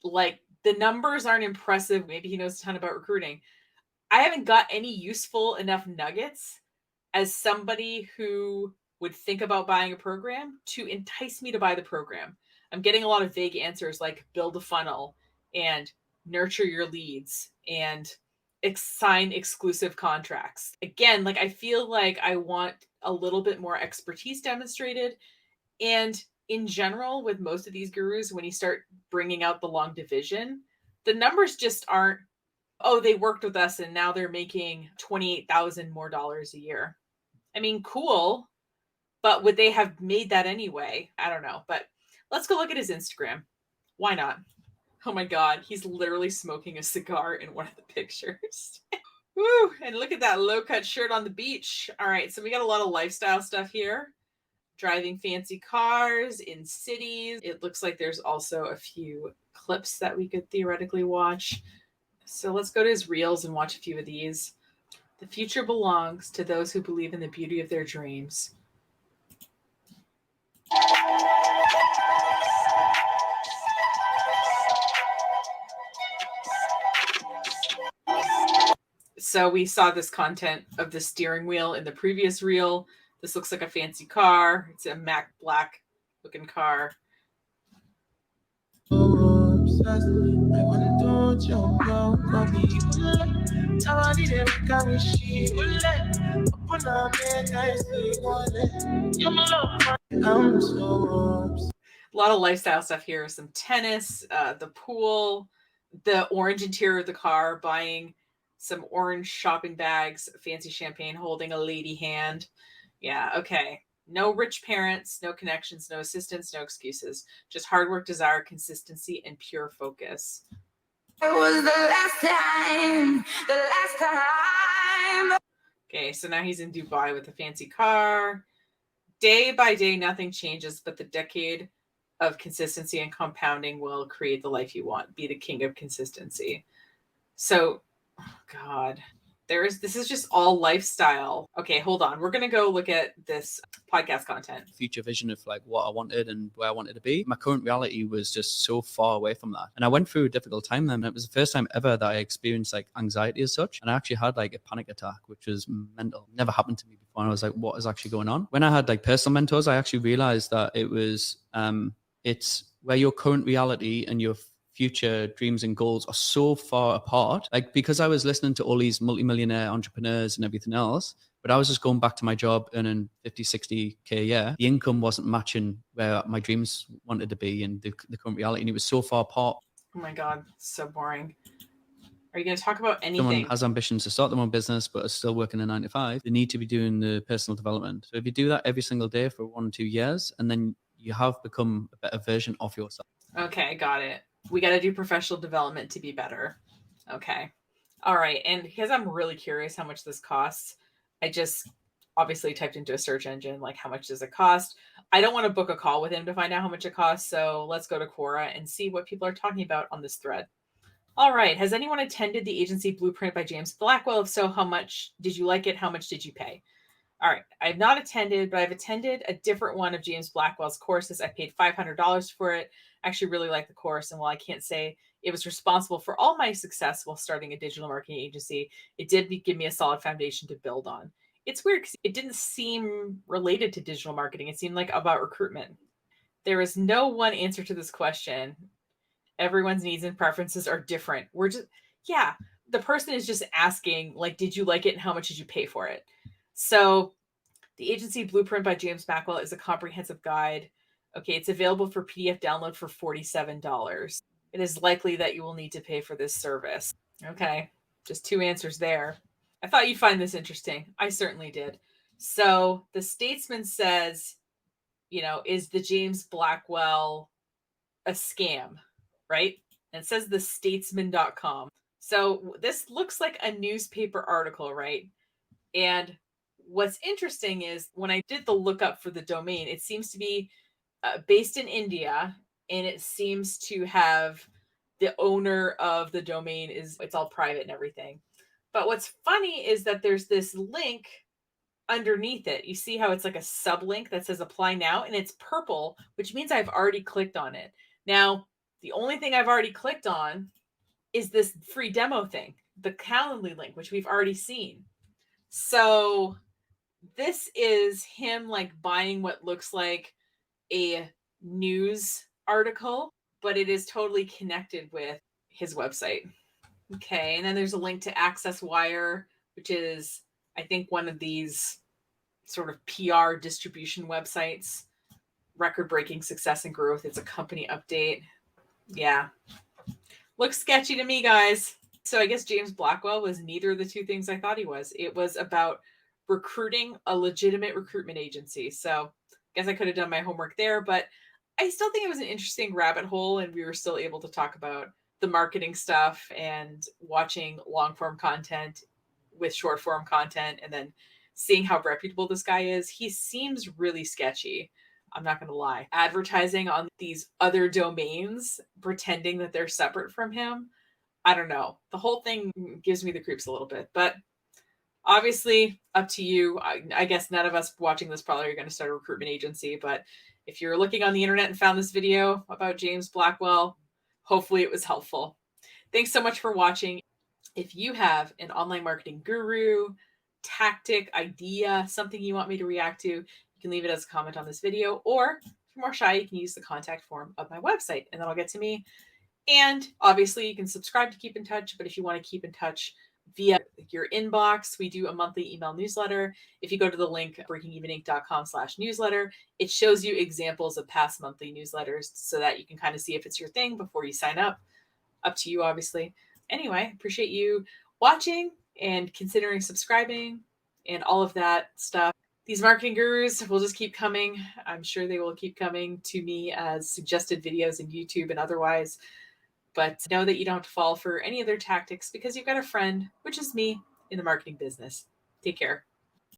like, the numbers aren't impressive. Maybe he knows a ton about recruiting. I haven't got any useful enough nuggets as somebody who would think about buying a program to entice me to buy the program. I'm getting a lot of vague answers like build a funnel and nurture your leads and sign exclusive contracts. Again, like I feel like I want a little bit more expertise demonstrated. And in general, with most of these gurus, when you start bringing out the long division, the numbers just aren't, oh, they worked with us and now they're making $28,000 more a year. I mean, cool, but would they have made that anyway? I don't know. But let's go look at his Instagram. Why not? Oh my God, he's literally smoking a cigar in one of the pictures. Woo! And look at that low-cut shirt on the beach. All right, so we got a lot of lifestyle stuff here. Driving fancy cars in cities. It looks like there's also a few clips that we could theoretically watch. So let's go to his reels and watch a few of these. The future belongs to those who believe in the beauty of their dreams. So we saw this content of the steering wheel in the previous reel. This looks like a fancy car. It's a Mac Black looking car. A lot of lifestyle stuff here. Some tennis, the pool, the orange interior of the car, buying some orange shopping bags, fancy champagne, holding a lady hand. Yeah, okay. No rich parents, no connections, no assistance, no excuses. Just hard work, desire, consistency, and pure focus. It was the last time. Okay, so now he's in Dubai with a fancy car. Day by day, nothing changes, but the decade of consistency and compounding will create the life you want. Be the king of consistency. So, oh God, this is just all lifestyle. Okay, hold on. We're going to go look at this podcast content. Future vision of like what I wanted and where I wanted to be. My current reality was just so far away from that. And I went through a difficult time then. It was the first time ever that I experienced like anxiety as such. And I actually had like a panic attack, which was mental. Never happened to me before. And I was like, what is actually going on? When I had like personal mentors, I actually realized that it was, it's where your current reality and your future dreams and goals are so far apart. Like, because I was listening to all these multimillionaire entrepreneurs and everything else, but I was just going back to my job earning 50, 60K a year. The income wasn't matching where my dreams wanted to be and the current reality. And it was so far apart. Oh my God, so boring. Are you going to talk about anything? Someone has ambitions to start their own business, but is still working a 9 to 5. They need to be doing the personal development. So if you do that every single day for 1 or 2 years, and then you have become a better version of yourself. Okay, got it. We got to do professional development to be better. Okay. All right. And because I'm really curious how much this costs, I just obviously typed into a search engine, like, how much does it cost? I don't want to book a call with him to find out how much it costs. So let's go to Quora and see what people are talking about on this thread. All right. Has anyone attended the agency Blueprint by James Blackwell? If so, how much did you like it? How much did you pay? All right. I've not attended, but I've attended a different one of James Blackwell's courses. I paid $500 for it. I actually really like the course. And while I can't say it was responsible for all my success while starting a digital marketing agency, it did give me a solid foundation to build on. It's weird because it didn't seem related to digital marketing. It seemed like about recruitment. There is no one answer to this question. Everyone's needs and preferences are different. The person is just asking, like, did you like it and how much did you pay for it? So the agency Blueprint by James Blackwell is a comprehensive guide. Okay, it's available for PDF download for $47. It is likely that you will need to pay for this service. Okay, just 2 answers there. I thought you'd find this interesting. I certainly did. So the Statesman says, is the James Blackwell a scam, right? And it says thestatesman.com. So this looks like a newspaper article, right? And what's interesting is when I did the lookup for the domain, it seems to be based in India, and it seems to have the owner of the domain it's all private and everything. But what's funny is that there's this link underneath it. You see how it's like a sublink that says apply now, and it's purple, which means I've already clicked on it. Now, the only thing I've already clicked on is this free demo thing, the Calendly link, which we've already seen. So this is him like buying what looks like a news article, but it is totally connected with his website. Okay, and then there's a link to Access Wire, which is, I think, one of these sort of PR distribution websites. record-breaking success and growth. It's a company update. Yeah. Looks sketchy to me, guys. So I guess James Blackwell was neither of the two things I thought he was. It was about recruiting a legitimate recruitment agency. So I guess I could have done my homework there, but I still think it was an interesting rabbit hole, and we were still able to talk about the marketing stuff and watching long form content with short form content and then seeing how reputable this guy is. He seems really sketchy. I'm not going to lie. Advertising on these other domains, pretending that they're separate from him. I don't know. The whole thing gives me the creeps a little bit, but obviously up to you. I guess none of us watching this probably are going to start a recruitment agency, but if you're looking on the internet and found this video about James Blackwell, hopefully it was helpful. Thanks so much for watching. If you have an online marketing guru, tactic, idea, something you want me to react to, you can leave it as a comment on this video, or if you're more shy, you can use the contact form of my website and that'll get to me. And obviously you can subscribe to keep in touch, but if you want to keep in touch via your inbox, we do a monthly email newsletter. If you go to the link breakingeveninc.com/newsletter, it shows you examples of past monthly newsletters so that you can kind of see if it's your thing before you sign up. Up to you, obviously. Anyway, appreciate you watching and considering subscribing and all of that stuff. These marketing gurus will just keep coming. I'm sure they will keep coming to me as suggested videos in YouTube and otherwise. But know that you don't have to fall for any of their tactics because you've got a friend, which is me, in the marketing business. Take care.